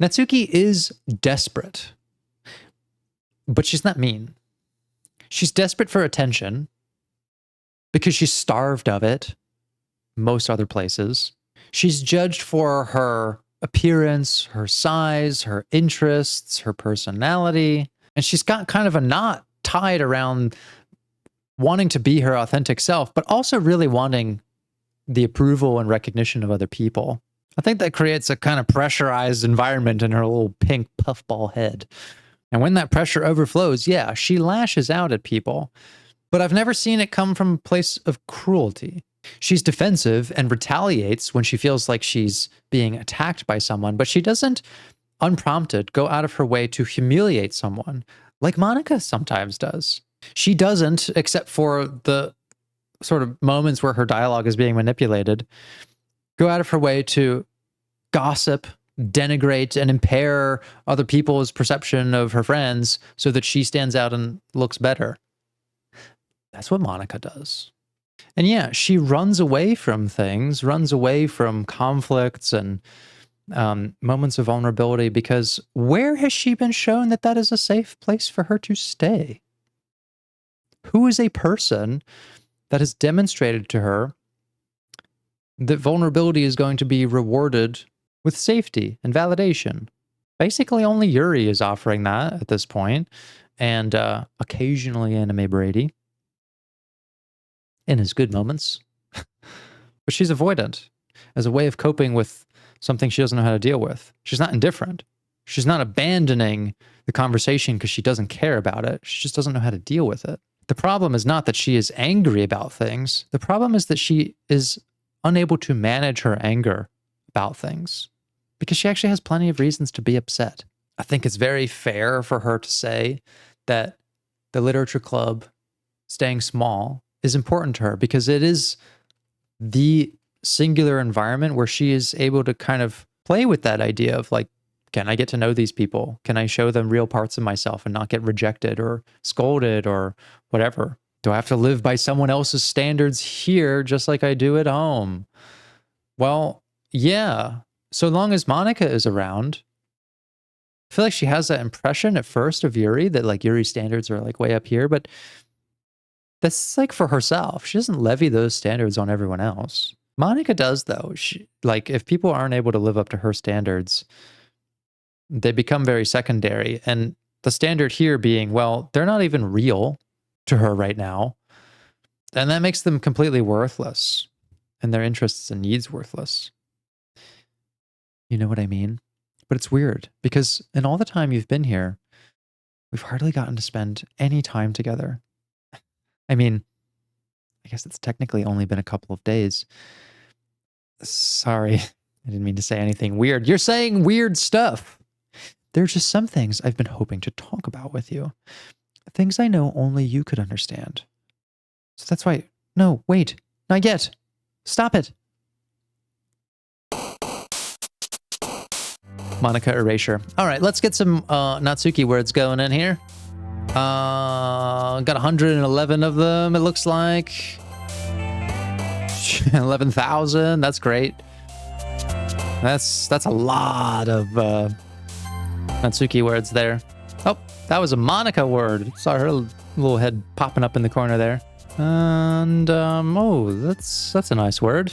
Natsuki is desperate, but she's not mean. She's desperate for attention because she's starved of it most other places. She's judged for her appearance, her size, her interests, her personality, and she's got kind of a knot tied around wanting to be her authentic self, but also really wanting the approval and recognition of other people. I think that creates a kind of pressurized environment in her little pink puffball head. And when that pressure overflows, yeah, she lashes out at people. But I've never seen it come from a place of cruelty. She's defensive and retaliates when she feels like she's being attacked by someone, but she doesn't, unprompted, go out of her way to humiliate someone like Monika sometimes does. She doesn't, except for the sort of moments where her dialogue is being manipulated, go out of her way to gossip, denigrate, and impair other people's perception of her friends so that she stands out and looks better. That's what Monika does. And yeah, she runs away from things, runs away from conflicts and moments of vulnerability, because where has she been shown that that is a safe place for her to stay? Who is a person that has demonstrated to her that vulnerability is going to be rewarded with safety and validation? Basically, only Yuri is offering that at this point, and occasionally Anime Brady in his good moments. But she's avoidant as a way of coping with something she doesn't know how to deal with. She's not indifferent. She's not abandoning the conversation because she doesn't care about it. She just doesn't know how to deal with it. The problem is not that she is angry about things. The problem is that she is unable to manage her anger about things because she actually has plenty of reasons to be upset. I think it's very fair for her to say that the literature club staying small is important to her because it is the singular environment where she is able to kind of play with that idea of like, can I get to know these people? Can I show them real parts of myself and not get rejected or scolded or whatever? Do I have to live by someone else's standards here just like I do at home? Well, yeah. So long as Monika is around, I feel like she has that impression at first of Yuri that like Yuri's standards are like way up here, but that's like for herself. She doesn't levy those standards on everyone else. Monika does though. She, like if people aren't able to live up to her standards, they become very secondary. And the standard here being, well, they're not even real to her right now. And that makes them completely worthless and their interests and needs worthless. You know what I mean? But it's weird because in all the time you've been here, we've hardly gotten to spend any time together. I mean, I guess it's technically only been a couple of days. Sorry, I didn't mean to say anything weird. You're saying weird stuff. There's just some things I've been hoping to talk about with you. Things I know only you could understand. So that's why... No, wait. Not yet. Stop it. Monika erasure. All right, let's get some Natsuki words going in here. Got 111 of them, it looks like. 11,000. That's great. That's a lot of Natsuki words there. Oh, that was a Monika word. Saw her little head popping up in the corner there. And oh, that's a nice word.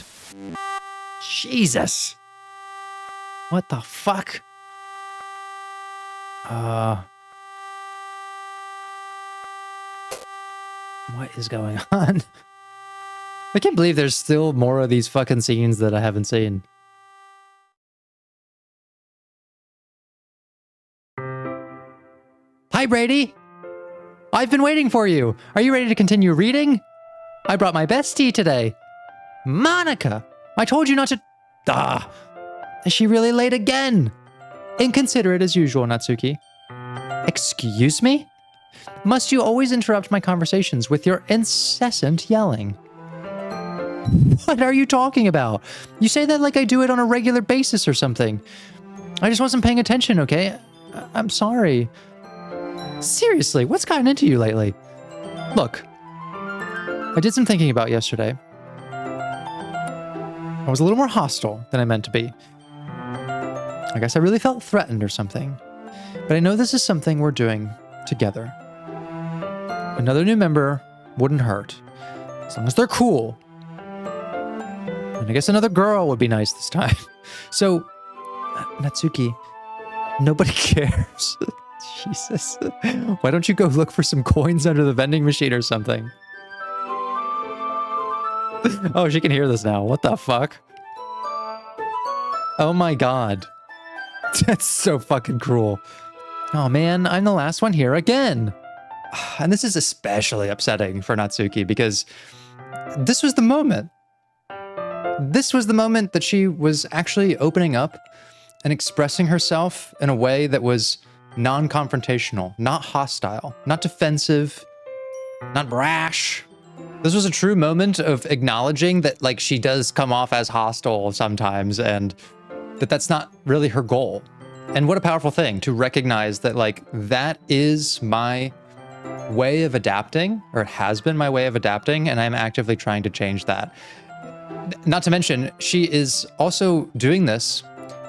Jesus. What the fuck? What is going on? I can't believe there's still more of these fucking scenes that I haven't seen. Hi, Brady. I've been waiting for you. Are you ready to continue reading? I brought my bestie today. Monika! I told you not to... Ah! Is she really late again? Inconsiderate as usual, Natsuki. Excuse me? Must you always interrupt my conversations with your incessant yelling? What are you talking about? You say that like I do it on a regular basis or something. I just wasn't paying attention, okay? I'm sorry. Seriously, what's gotten into you lately? Look, I did some thinking about yesterday. I was a little more hostile than I meant to be. I guess I really felt threatened or something. But I know this is something we're doing together. Another new member wouldn't hurt, as long as they're cool. And I guess another girl would be nice this time. So, Natsuki, nobody cares. Jesus. Why don't you go look for some coins under the vending machine or something? Oh, she can hear this now. What the fuck? Oh my god. That's so fucking cruel. Oh man, I'm the last one here again. And this is especially upsetting for Natsuki because this was the moment. This was the moment that she was actually opening up and expressing herself in a way that was non-confrontational, not hostile, not defensive, not brash. This was a true moment of acknowledging that, like, she does come off as hostile sometimes and that that's not really her goal. And what a powerful thing to recognize that, like, that is my way of adapting, or it has been my way of adapting, and I'm actively trying to change that. Not to mention, she is also doing this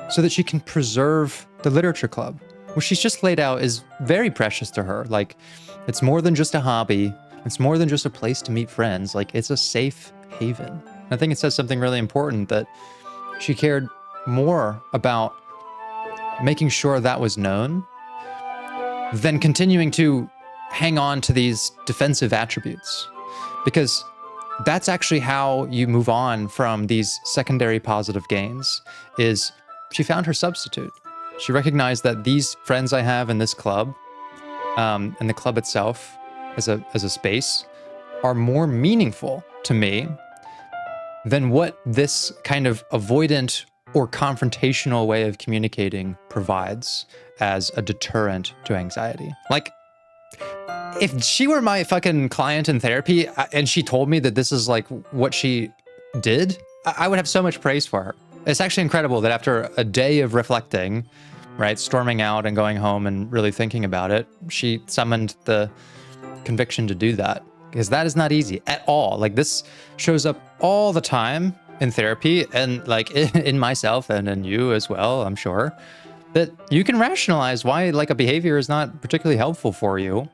so that she can preserve the literature club, which she's just laid out is very precious to her. Like, it's more than just a hobby. It's more than just a place to meet friends. Like, it's a safe haven. I think it says something really important, that she cared more about making sure that was known than continuing to hang on to these defensive attributes. Because that's actually how you move on from these secondary positive gains, is she found her substitute. She recognized that these friends I have in this club, and the club itself as a space, are more meaningful to me than what this kind of avoidant or confrontational way of communicating provides as a deterrent to anxiety. Like, if she were my fucking client in therapy and she told me that this is like what she did, I would have so much praise for her. It's actually incredible that after a day of reflecting, right, storming out and going home and really thinking about it, she summoned the conviction to do that, because that is not easy at all. Like, this shows up all the time in therapy, and like in myself and in you as well, I'm sure, that you can rationalize why like a behavior is not particularly helpful for you.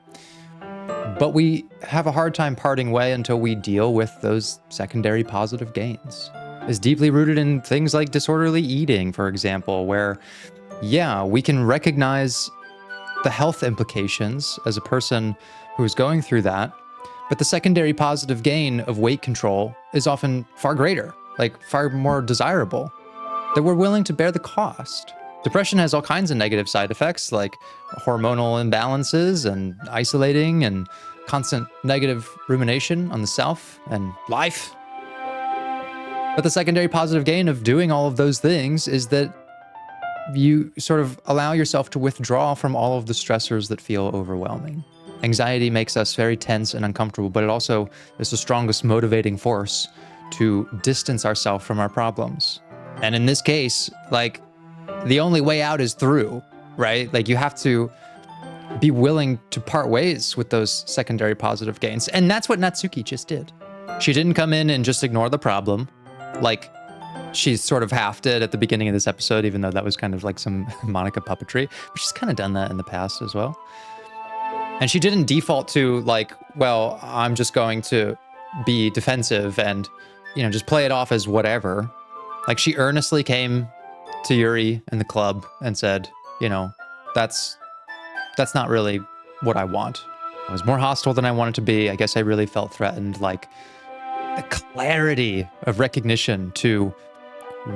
But we have a hard time parting way until we deal with those secondary positive gains. It's deeply rooted in things like disorderly eating, for example, where, yeah, we can recognize the health implications as a person who is going through that, but the secondary positive gain of weight control is often far greater, like far more desirable, that we're willing to bear the cost. Depression has all kinds of negative side effects, like hormonal imbalances and isolating and constant negative rumination on the self and life. But the secondary positive gain of doing all of those things is that you sort of allow yourself to withdraw from all of the stressors that feel overwhelming. Anxiety makes us very tense and uncomfortable, but it also is the strongest motivating force to distance ourselves from our problems. And in this case, like, the only way out is through, right? Like, you have to be willing to part ways with those secondary positive gains. And that's what Natsuki just did. She didn't come in and just ignore the problem, like she sort of half did at the beginning of this episode, even though that was kind of like some Monika puppetry, but she's kind of done that in the past as well. And she didn't default to like, well, I'm just going to be defensive and, you know, just play it off as whatever. Like, she earnestly came to Yuri and the club and said, you know, that's not really what I want. I was more hostile than I wanted to be. I guess I really felt threatened. Like, the clarity of recognition to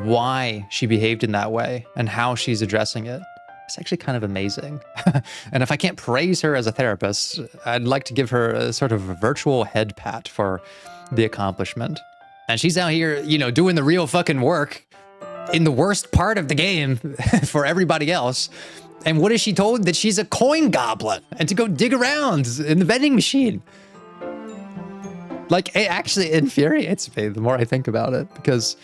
why she behaved in that way and how she's addressing it. It's actually kind of amazing. And if I can't praise her as a therapist, I'd like to give her a sort of a virtual head pat for the accomplishment. And she's out here, you know, doing the real fucking work in the worst part of the game for everybody else. And what is she told? That she's a coin goblin and to go dig around in the vending machine. Like, it actually infuriates me the more I think about it, because,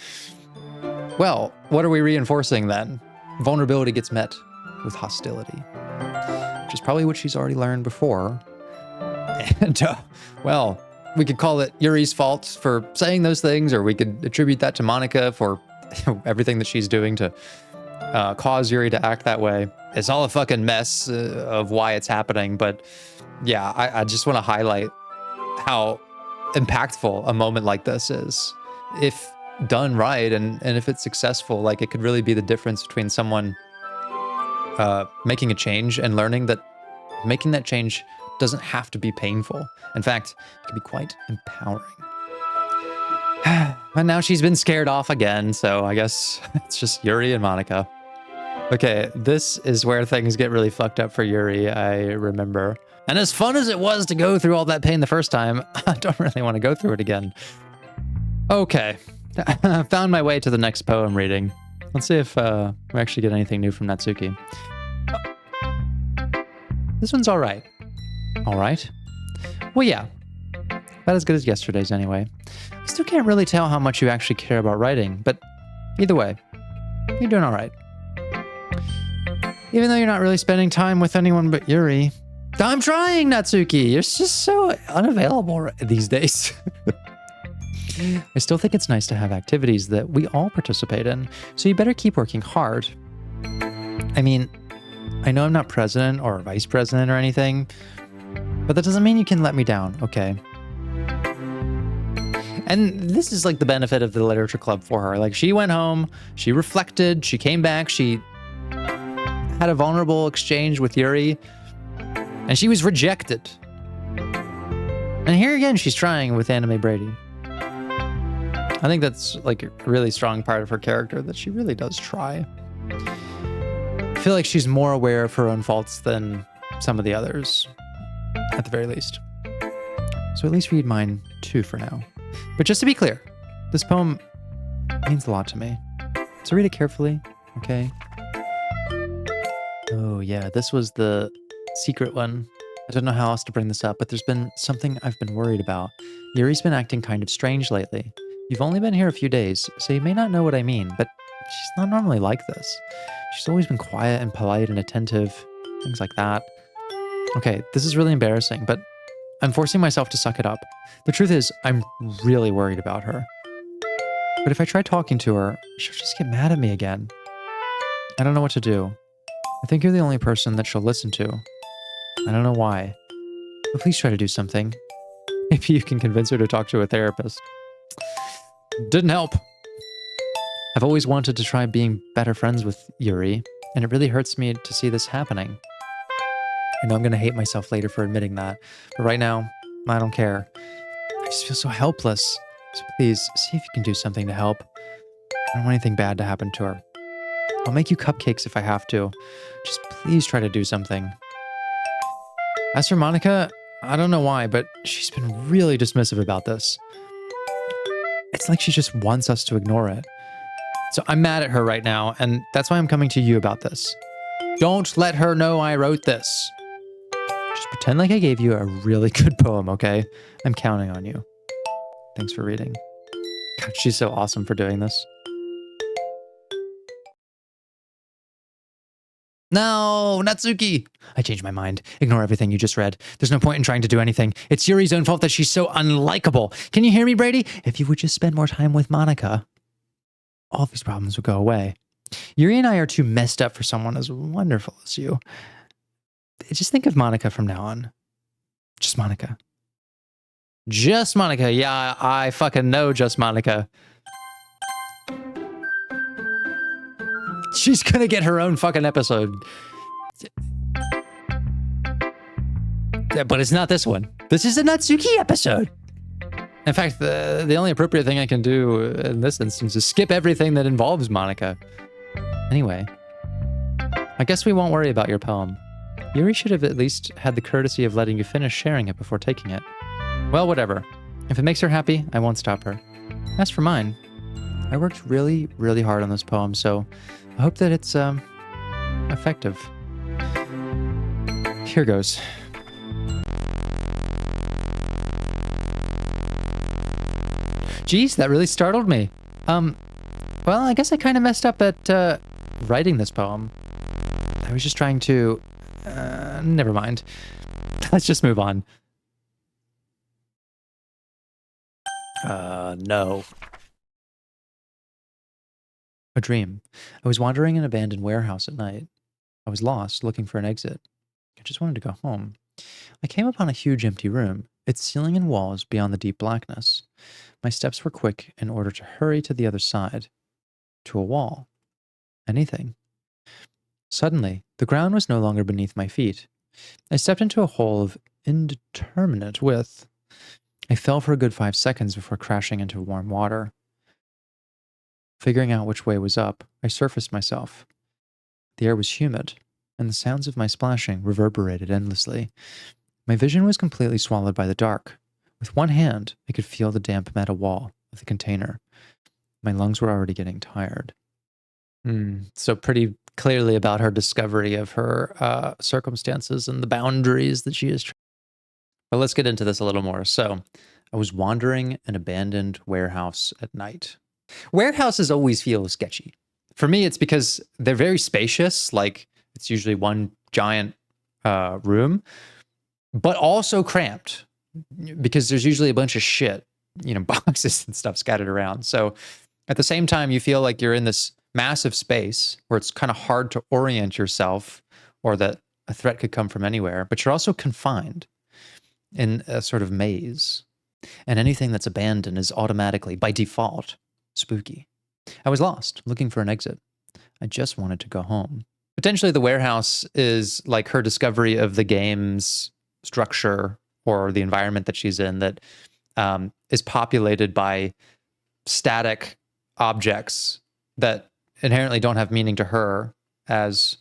well, what are we reinforcing then? Vulnerability gets met with hostility, which is probably what she's already learned before. And, well, we could call it Yuri's fault for saying those things, or we could attribute that to Monika for everything that she's doing to cause Yuri to act that way. It's all a fucking mess of why it's happening. But yeah, I just want to highlight how impactful a moment like this is. If done right and if it's successful, like, it could really be the difference between someone making a change and learning that making that change doesn't have to be painful. In fact, it can be quite empowering. And now she's been scared off again, so I guess it's just Yuri and Monika. Okay, this is where things get really fucked up for Yuri, I remember. And as fun as it was to go through all that pain the first time, I don't really want to go through it again. Okay, Found my way to the next poem reading. Let's see if we actually get anything new from Natsuki. This one's all right. All right? Well, yeah. About as good as yesterday's anyway. I still can't really tell how much you actually care about writing, but either way, you're doing all right. Even though you're not really spending time with anyone but Yuri. I'm trying, Natsuki! You're just so unavailable these days. I still think it's nice to have activities that we all participate in, so you better keep working hard. I mean, I know I'm not president or vice president or anything, but that doesn't mean you can let me down, okay? And this is like the benefit of the literature club for her. Like, she went home, she reflected, she came back, she had a vulnerable exchange with Yuri, and she was rejected. And here again, she's trying with Anime Brady. I think that's like a really strong part of her character, that she really does try. I feel like she's more aware of her own faults than some of the others, at the very least. So at least read mine too for now. But just to be clear, this poem means a lot to me. So read it carefully, okay? Oh yeah, this was the secret one. I don't know how else to bring this up, but there's been something I've been worried about. Yuri's been acting kind of strange lately. You've only been here a few days, so you may not know what I mean, but she's not normally like this. She's always been quiet and polite and attentive, things like that. Okay, this is really embarrassing, but I'm forcing myself to suck it up. The truth is, I'm really worried about her. But if I try talking to her, she'll just get mad at me again. I don't know what to do. I think you're the only person that she'll listen to. I don't know why. But please try to do something. Maybe you can convince her to talk to a therapist. Didn't help. I've always wanted to try being better friends with Yuri, and it really hurts me to see this happening. I know I'm going to hate myself later for admitting that, but right now, I don't care. I just feel so helpless. So please, see if you can do something to help. I don't want anything bad to happen to her. I'll make you cupcakes if I have to. Just please try to do something. As for Monika, I don't know why, but she's been really dismissive about this. It's like she just wants us to ignore it. So I'm mad at her right now, and that's why I'm coming to you about this. Don't let her know I wrote this. Just pretend like I gave you a really good poem, okay? I'm counting on you. Thanks for reading. God, she's so awesome for doing this. No, Natsuki! I changed my mind. Ignore everything you just read. There's no point in trying to do anything. It's Yuri's own fault that she's so unlikable. Can you hear me, Brady? If you would just spend more time with Monika, all these problems would go away. Yuri and I are too messed up for someone as wonderful as you. Just think of Monika from now on. Just Monika. Just Monika. Yeah, I fucking know just Monika. She's gonna get her own fucking episode. But it's not this one. This is a Natsuki episode. In fact, the only appropriate thing I can do in this instance is skip everything that involves Monika. Anyway, I guess we won't worry about your poem. Yuri should have at least had the courtesy of letting you finish sharing it before taking it. Well, whatever. If it makes her happy, I won't stop her. As for mine, I worked really, really hard on this poem, so I hope that it's effective. Here goes. Geez, that really startled me. Well, I guess I kind of messed up at writing this poem. I was just trying to... never mind. Let's just move on. No. A dream. I was wandering in an abandoned warehouse at night. I was lost, looking for an exit. I just wanted to go home. I came upon a huge empty room, its ceiling and walls beyond the deep blackness. My steps were quick in order to hurry to the other side. To a wall. Anything. Suddenly, the ground was no longer beneath my feet. I stepped into a hole of indeterminate width. I fell for a good 5 seconds before crashing into warm water. Figuring out which way was up, I surfaced myself. The air was humid, and the sounds of my splashing reverberated endlessly. My vision was completely swallowed by the dark. With one hand, I could feel the damp metal wall of the container. My lungs were already getting tired. So pretty clearly about her discovery of her circumstances and the boundaries that she is. But let's get into this a little more. So I was wandering an abandoned warehouse at night. Warehouses always feel sketchy. For me, it's because they're very spacious. Like it's usually one giant room, but also cramped because there's usually a bunch of shit, boxes and stuff scattered around. So at the same time, you feel like you're in this massive space where it's kind of hard to orient yourself or that a threat could come from anywhere, but you're also confined in a sort of maze. And anything that's abandoned is automatically, by default, spooky. I was lost, looking for an exit. I just wanted to go home. Potentially the warehouse is like her discovery of the game's structure or the environment that she's in that is populated by static objects that inherently don't have meaning to her as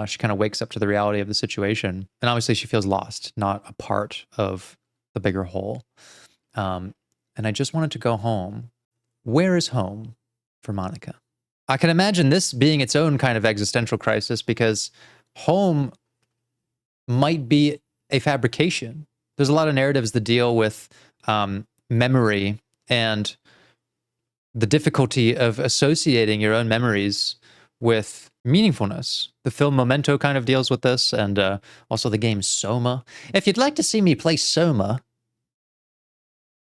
she kind of wakes up to the reality of the situation. And obviously she feels lost, not a part of the bigger whole. And I just wanted to go home. Where is home for Monika? I can imagine this being its own kind of existential crisis because home might be a fabrication. There's a lot of narratives that deal with memory and the difficulty of associating your own memories with meaningfulness. The film Memento kind of deals with this, and also the game Soma. If you'd like to see me play Soma,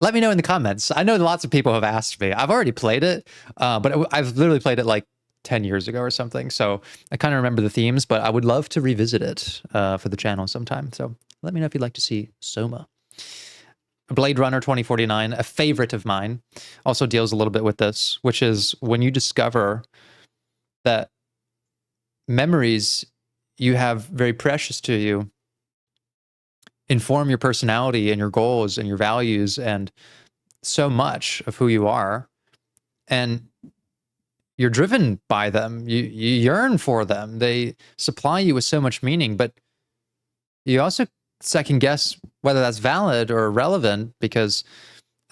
let me know in the comments. I know lots of people have asked me. I've already played it, but I've literally played it like 10 years ago or something. So I kind of remember the themes, but I would love to revisit it for the channel sometime. So let me know if you'd like to see Soma. Blade Runner 2049, a favorite of mine, also deals a little bit with this, which is when you discover that memories you have very precious to you inform your personality and your goals and your values and so much of who you are. And you're driven by them. You yearn for them. They supply you with so much meaning, but you also second guess whether that's valid or relevant because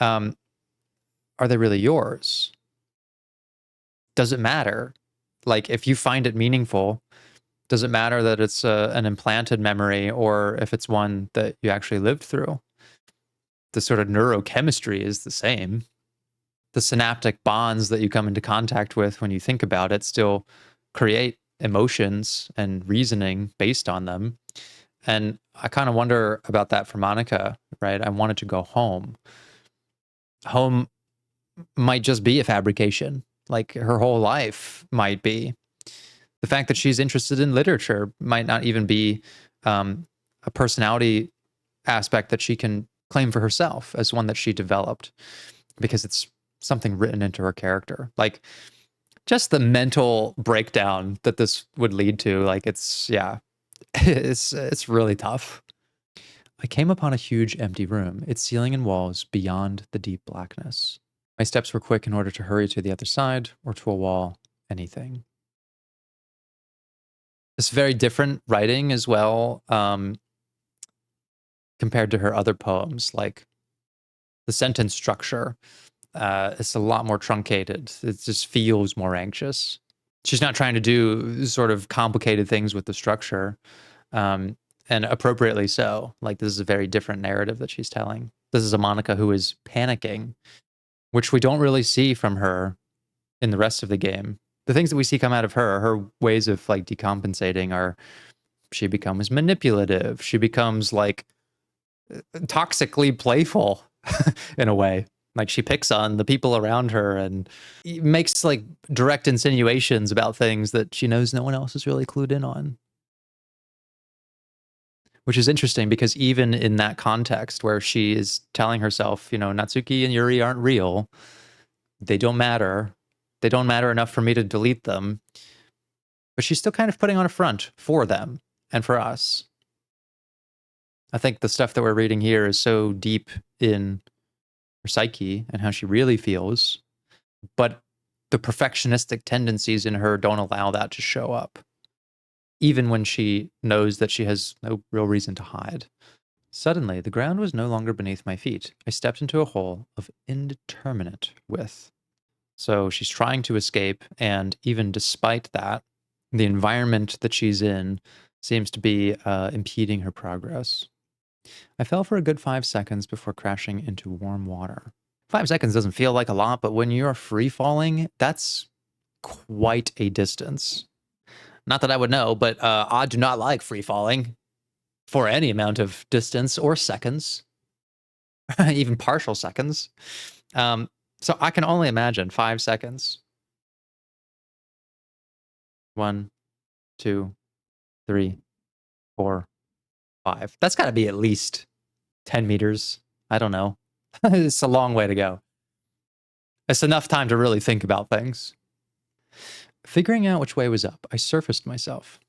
are they really yours? Does it matter? Like if you find it meaningful, does it matter that it's an implanted memory or if it's one that you actually lived through? The sort of neurochemistry is the same. The synaptic bonds that you come into contact with when you think about it still create emotions and reasoning based on them. And I kind of wonder about that for Monika, right? I wanted to go home. Home might just be a fabrication, like her whole life might be. The fact that she's interested in literature might not even be a personality aspect that she can claim for herself as one that she developed because it's something written into her character. Like just the mental breakdown that this would lead to, like it's really tough. I came upon a huge empty room, its ceiling and walls beyond the deep blackness. My steps were quick in order to hurry to the other side or to a wall, anything. It's very different writing as well compared to her other poems. Like the sentence structure is a lot more truncated. It just feels more anxious. She's not trying to do sort of complicated things with the structure, and appropriately so. Like this is a very different narrative that she's telling. This is a Monika who is panicking, which we don't really see from her in the rest of the game. The things that we see come out of her ways of like decompensating are she becomes manipulative. She becomes like toxically playful in a way. Like she picks on the people around her and makes like direct insinuations about things that she knows no one else is really clued in on. Which is interesting because even in that context where she is telling herself, Natsuki and Yuri aren't real, they don't matter. They don't matter enough for me to delete them. But she's still kind of putting on a front for them and for us. I think the stuff that we're reading here is so deep in her psyche and how she really feels, but the perfectionistic tendencies in her don't allow that to show up, even when she knows that she has no real reason to hide. Suddenly, the ground was no longer beneath my feet. I stepped into a hole of indeterminate width. So she's trying to escape, and even despite that, the environment that she's in seems to be impeding her progress. I fell for a good 5 seconds before crashing into warm water. 5 seconds doesn't feel like a lot, but when you're free falling, that's quite a distance. Not that I would know, but I do not like free falling for any amount of distance or seconds, even partial seconds. So I can only imagine 5 seconds. 1, 2, 3, 4, 5. That's got to be at least 10 meters. I don't know. It's a long way to go. It's enough time to really think about things. Figuring out which way was up, I surfaced myself.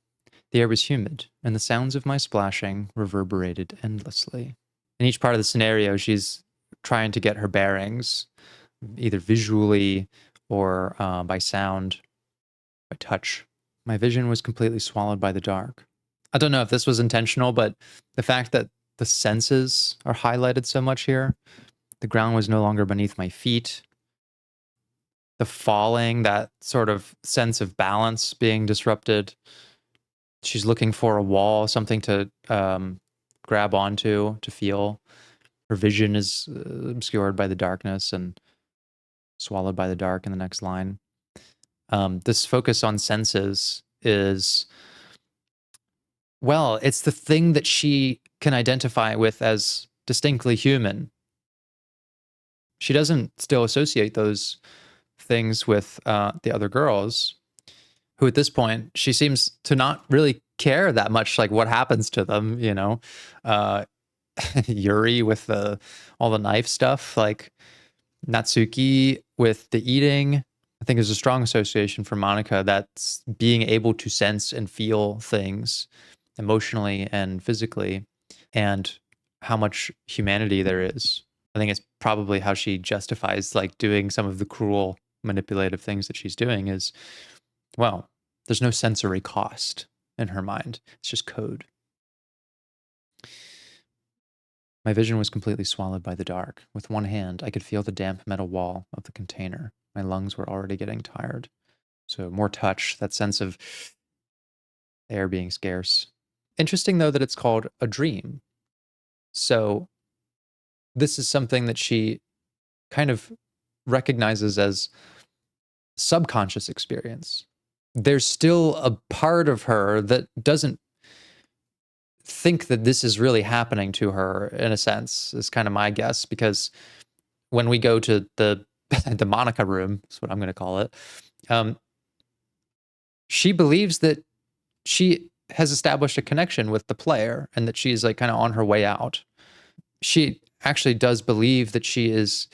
The air was humid, and the sounds of my splashing reverberated endlessly. In each part of the scenario, she's trying to get her bearings, either visually or by sound, by touch. My vision was completely swallowed by the dark. I don't know if this was intentional, but the fact that the senses are highlighted so much here, the ground was no longer beneath my feet. The falling, that sort of sense of balance being disrupted. She's looking for a wall, something to grab onto, to feel. Her vision is obscured by the darkness and swallowed by the dark in the next line. This focus on senses is, well, it's the thing that she can identify with as distinctly human. She doesn't still associate those things with the other girls, who at this point, she seems to not really care that much, like what happens to them, you know? Yuri with all the knife stuff, like Natsuki with the eating. I think there's a strong association for Monika that's being able to sense and feel things emotionally and physically, and how much humanity there is. I think it's probably how she justifies like doing some of the cruel, manipulative things that she's doing is, well, there's no sensory cost in her mind. It's just code. My vision was completely swallowed by the dark. With one hand, I could feel the damp metal wall of the container. My lungs were already getting tired. So more touch, that sense of air being scarce. Interesting, though, that it's called a dream. So this is something that she kind of recognizes as subconscious experience. There's still a part of her that doesn't think that this is really happening to her, in a sense, is kind of my guess, because when we go to the the Monika room, is what I'm going to call it, she believes that she has established a connection with the player and that she's like kind of on her way out. She actually does believe that she is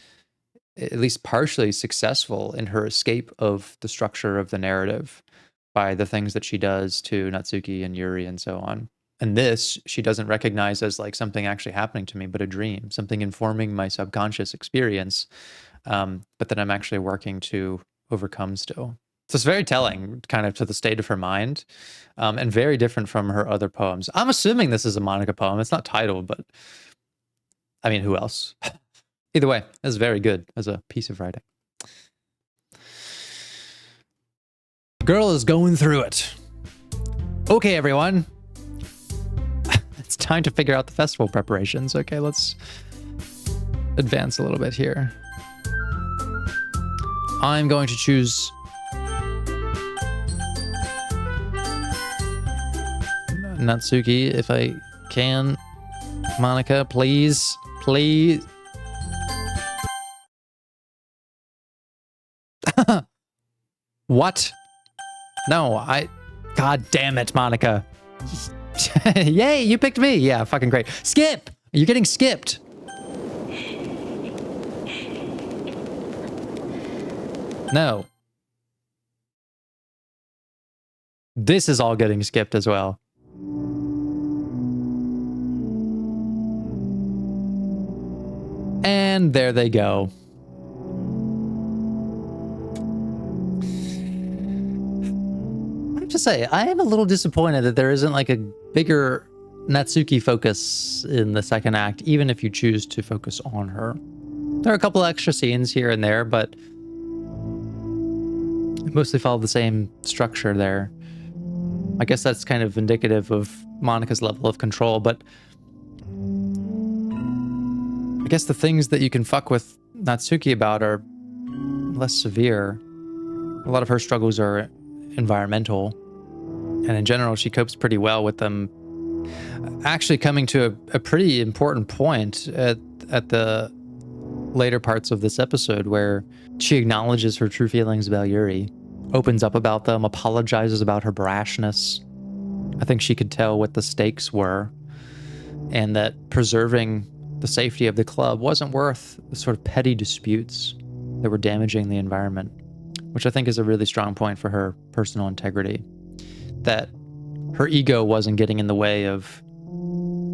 at least partially successful in her escape of the structure of the narrative by the things that she does to Natsuki and Yuri and so on. And this, she doesn't recognize as like something actually happening to me, but a dream, something informing my subconscious experience, but that I'm actually working to overcome still. So it's very telling kind of to the state of her mind, and very different from her other poems. I'm assuming this is a Monika poem. It's not titled, but I mean, who else? Either way, it's very good as a piece of writing. Girl is going through it. Okay, everyone. It's time to figure out the festival preparations. Okay, let's advance a little bit here. I'm going to choose Natsuki if I can. Monika, please. Please. What? No, God damn it, Monika. Yay, you picked me. Yeah, fucking great. Skip! You're getting skipped. No. This is all getting skipped as well. And there they go. I have to say, I am a little disappointed that there isn't like a bigger Natsuki focus in the second act, even if you choose to focus on her. There are a couple extra scenes here and there, but mostly follow the same structure there. I guess that's kind of indicative of Monika's level of control, but I guess the things that you can fuck with Natsuki about are less severe. A lot of her struggles are environmental, and in general, she copes pretty well with them. Actually coming to a pretty important point at the later parts of this episode where she acknowledges her true feelings about Yuri, opens up about them, apologizes about her brashness. I think she could tell what the stakes were, and that preserving the safety of the club wasn't worth the sort of petty disputes that were damaging the environment, which I think is a really strong point for her personal integrity, that her ego wasn't getting in the way of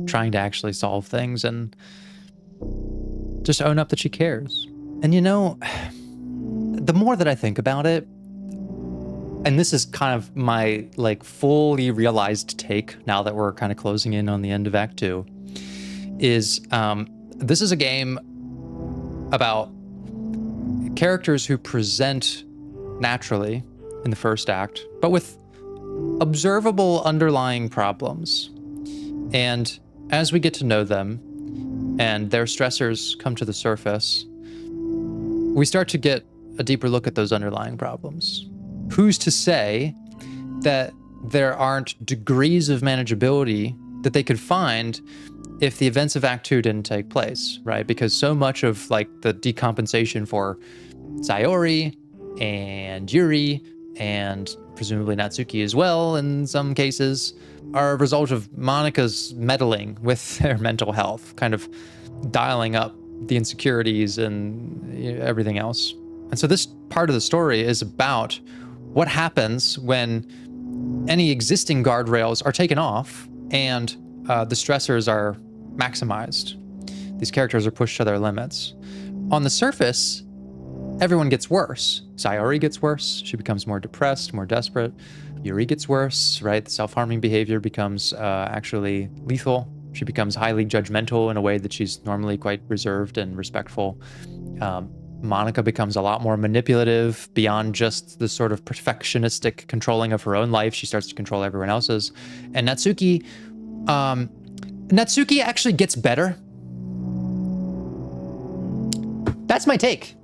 trying to actually solve things and just own up that she cares. And you know, the more that I think about it, and this is kind of my like fully realized take now that we're kind of closing in on the end of Act 2, is this is a game about characters who present naturally in the first act, but with observable underlying problems. And as we get to know them and their stressors come to the surface, we start to get a deeper look at those underlying problems. Who's to say that there aren't degrees of manageability that they could find if the events of Act 2 didn't take place, right? Because so much of like the decompensation for Sayori and Yuri and presumably Natsuki as well in some cases are a result of Monika's meddling with their mental health, kind of dialing up the insecurities and everything else. And so this part of the story is about what happens when any existing guardrails are taken off and the stressors are maximized. These characters are pushed to their limits. On the surface, everyone gets worse. Sayori gets worse. She becomes more depressed, more desperate. Yuri gets worse, right? The self-harming behavior becomes actually lethal. She becomes highly judgmental in a way that she's normally quite reserved and respectful. Monika becomes a lot more manipulative beyond just the sort of perfectionistic controlling of her own life. She starts to control everyone else's. And Natsuki actually gets better. That's my take.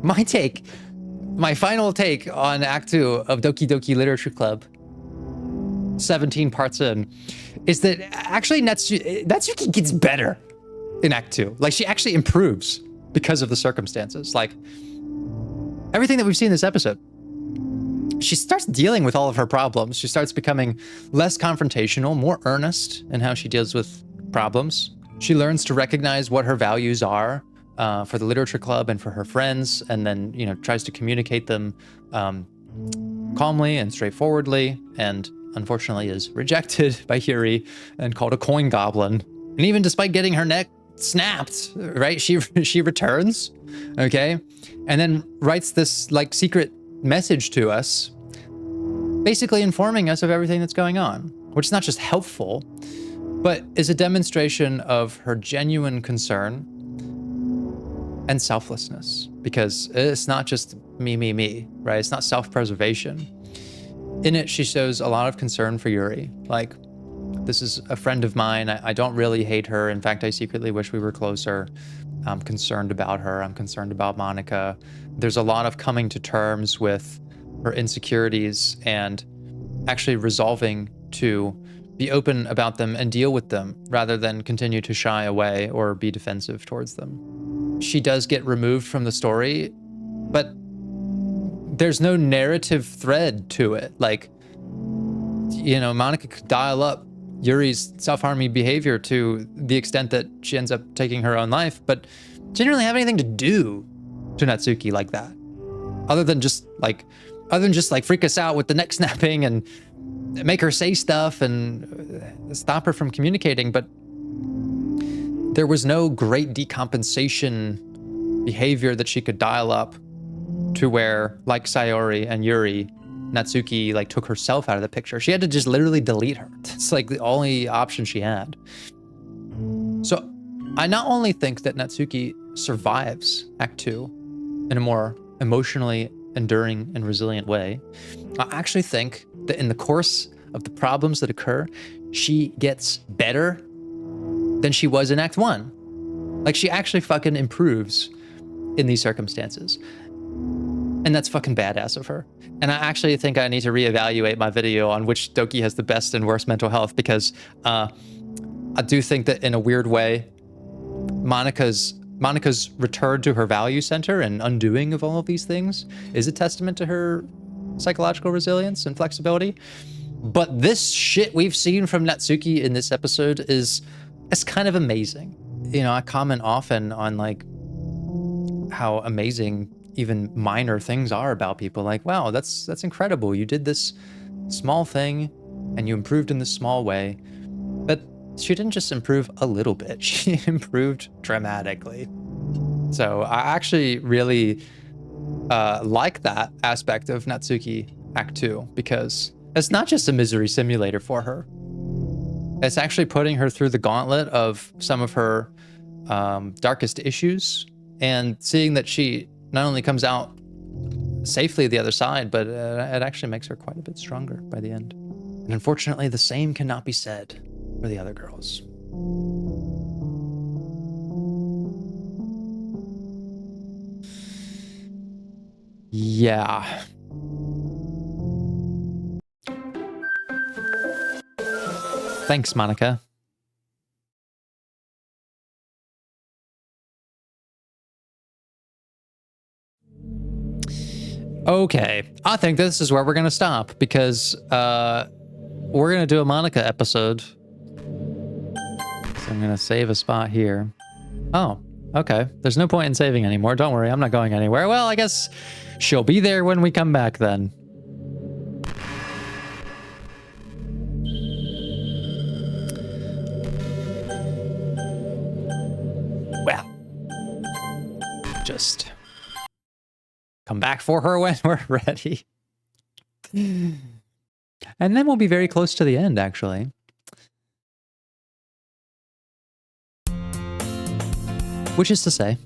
My final take on Act 2 of Doki Doki Literature Club, 17 parts in, is that actually Natsuki gets better in Act 2. Like, she actually improves because of the circumstances. Like, everything that we've seen in this episode, she starts dealing with all of her problems. She starts becoming less confrontational, more earnest in how she deals with problems. She learns to recognize what her values are for the literature club and for her friends, and then, you know, tries to communicate them calmly and straightforwardly, and unfortunately is rejected by Yuri and called a coin goblin. And even despite getting her neck snapped, right, she returns, okay, and then writes this like secret message to us, basically informing us of everything that's going on, which is not just helpful, but is a demonstration of her genuine concern and selflessness, because it's not just me, right? It's not self-preservation. In it, she shows a lot of concern for Yuri. Like, this is a friend of mine. I don't really hate her. In fact, I secretly wish we were closer. I'm concerned about her. I'm concerned about Monika. There's a lot of coming to terms with her insecurities and actually resolving to be open about them and deal with them rather than continue to shy away or be defensive towards them. She does get removed from the story, but there's no narrative thread to it. Like, you know, Monika could dial up Yuri's self-harming behavior to the extent that she ends up taking her own life, but she didn't really have anything to do to Natsuki like that. Other than just like freak us out with the neck snapping and make her say stuff and stop her from communicating. But there was no great decompensation behavior that she could dial up to where, like Sayori and Yuri, Natsuki like took herself out of the picture. She had to just literally delete her. It's like the only option she had. So I not only think that Natsuki survives Act 2 in a more emotionally enduring and resilient way. I actually think that in the course of the problems that occur, she gets better than she was in Act 1. Like, she actually fucking improves in these circumstances. And that's fucking badass of her. And I actually think I need to reevaluate my video on which Doki has the best and worst mental health, because I do think that in a weird way, Monika's return to her value center and undoing of all of these things is a testament to her psychological resilience and flexibility. But this shit we've seen from Natsuki in this episode is kind of amazing. You know, I comment often on like how amazing even minor things are about people. Like, wow, that's incredible. You did this small thing and you improved in this small way. But she didn't just improve a little bit, she improved dramatically. So I actually really like that aspect of Natsuki Act 2, because it's not just a misery simulator for her. It's actually putting her through the gauntlet of some of her darkest issues, and seeing that she not only comes out safely the other side, but it actually makes her quite a bit stronger by the end. And unfortunately, the same cannot be said for the other girls. Yeah. Thanks, Monika. Okay, I think this is where we're gonna stop, because we're gonna do a Monika episode. So I'm gonna save a spot here. Oh, okay. There's no point in saving anymore. Don't worry, I'm not going anywhere. Well, I guess she'll be there when we come back then. Well, just come back for her when we're ready. And then we'll be very close to the end, actually. Which is to say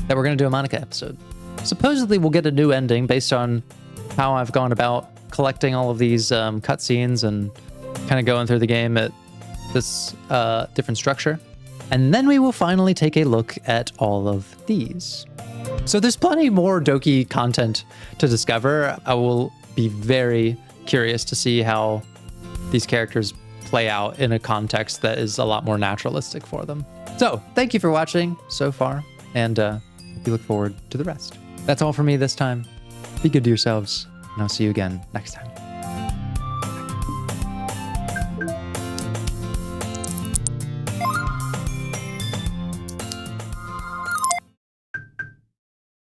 that we're going to do a Monika episode. Supposedly we'll get a new ending based on how I've gone about collecting all of these cutscenes and kind of going through the game at this different structure. And then we will finally take a look at all of these. So there's plenty more Doki content to discover. I will be very curious to see how these characters play out in a context that is a lot more naturalistic for them. So thank you for watching so far, and we look forward to the rest. That's all for me this time. Be good to yourselves, and I'll see you again next time.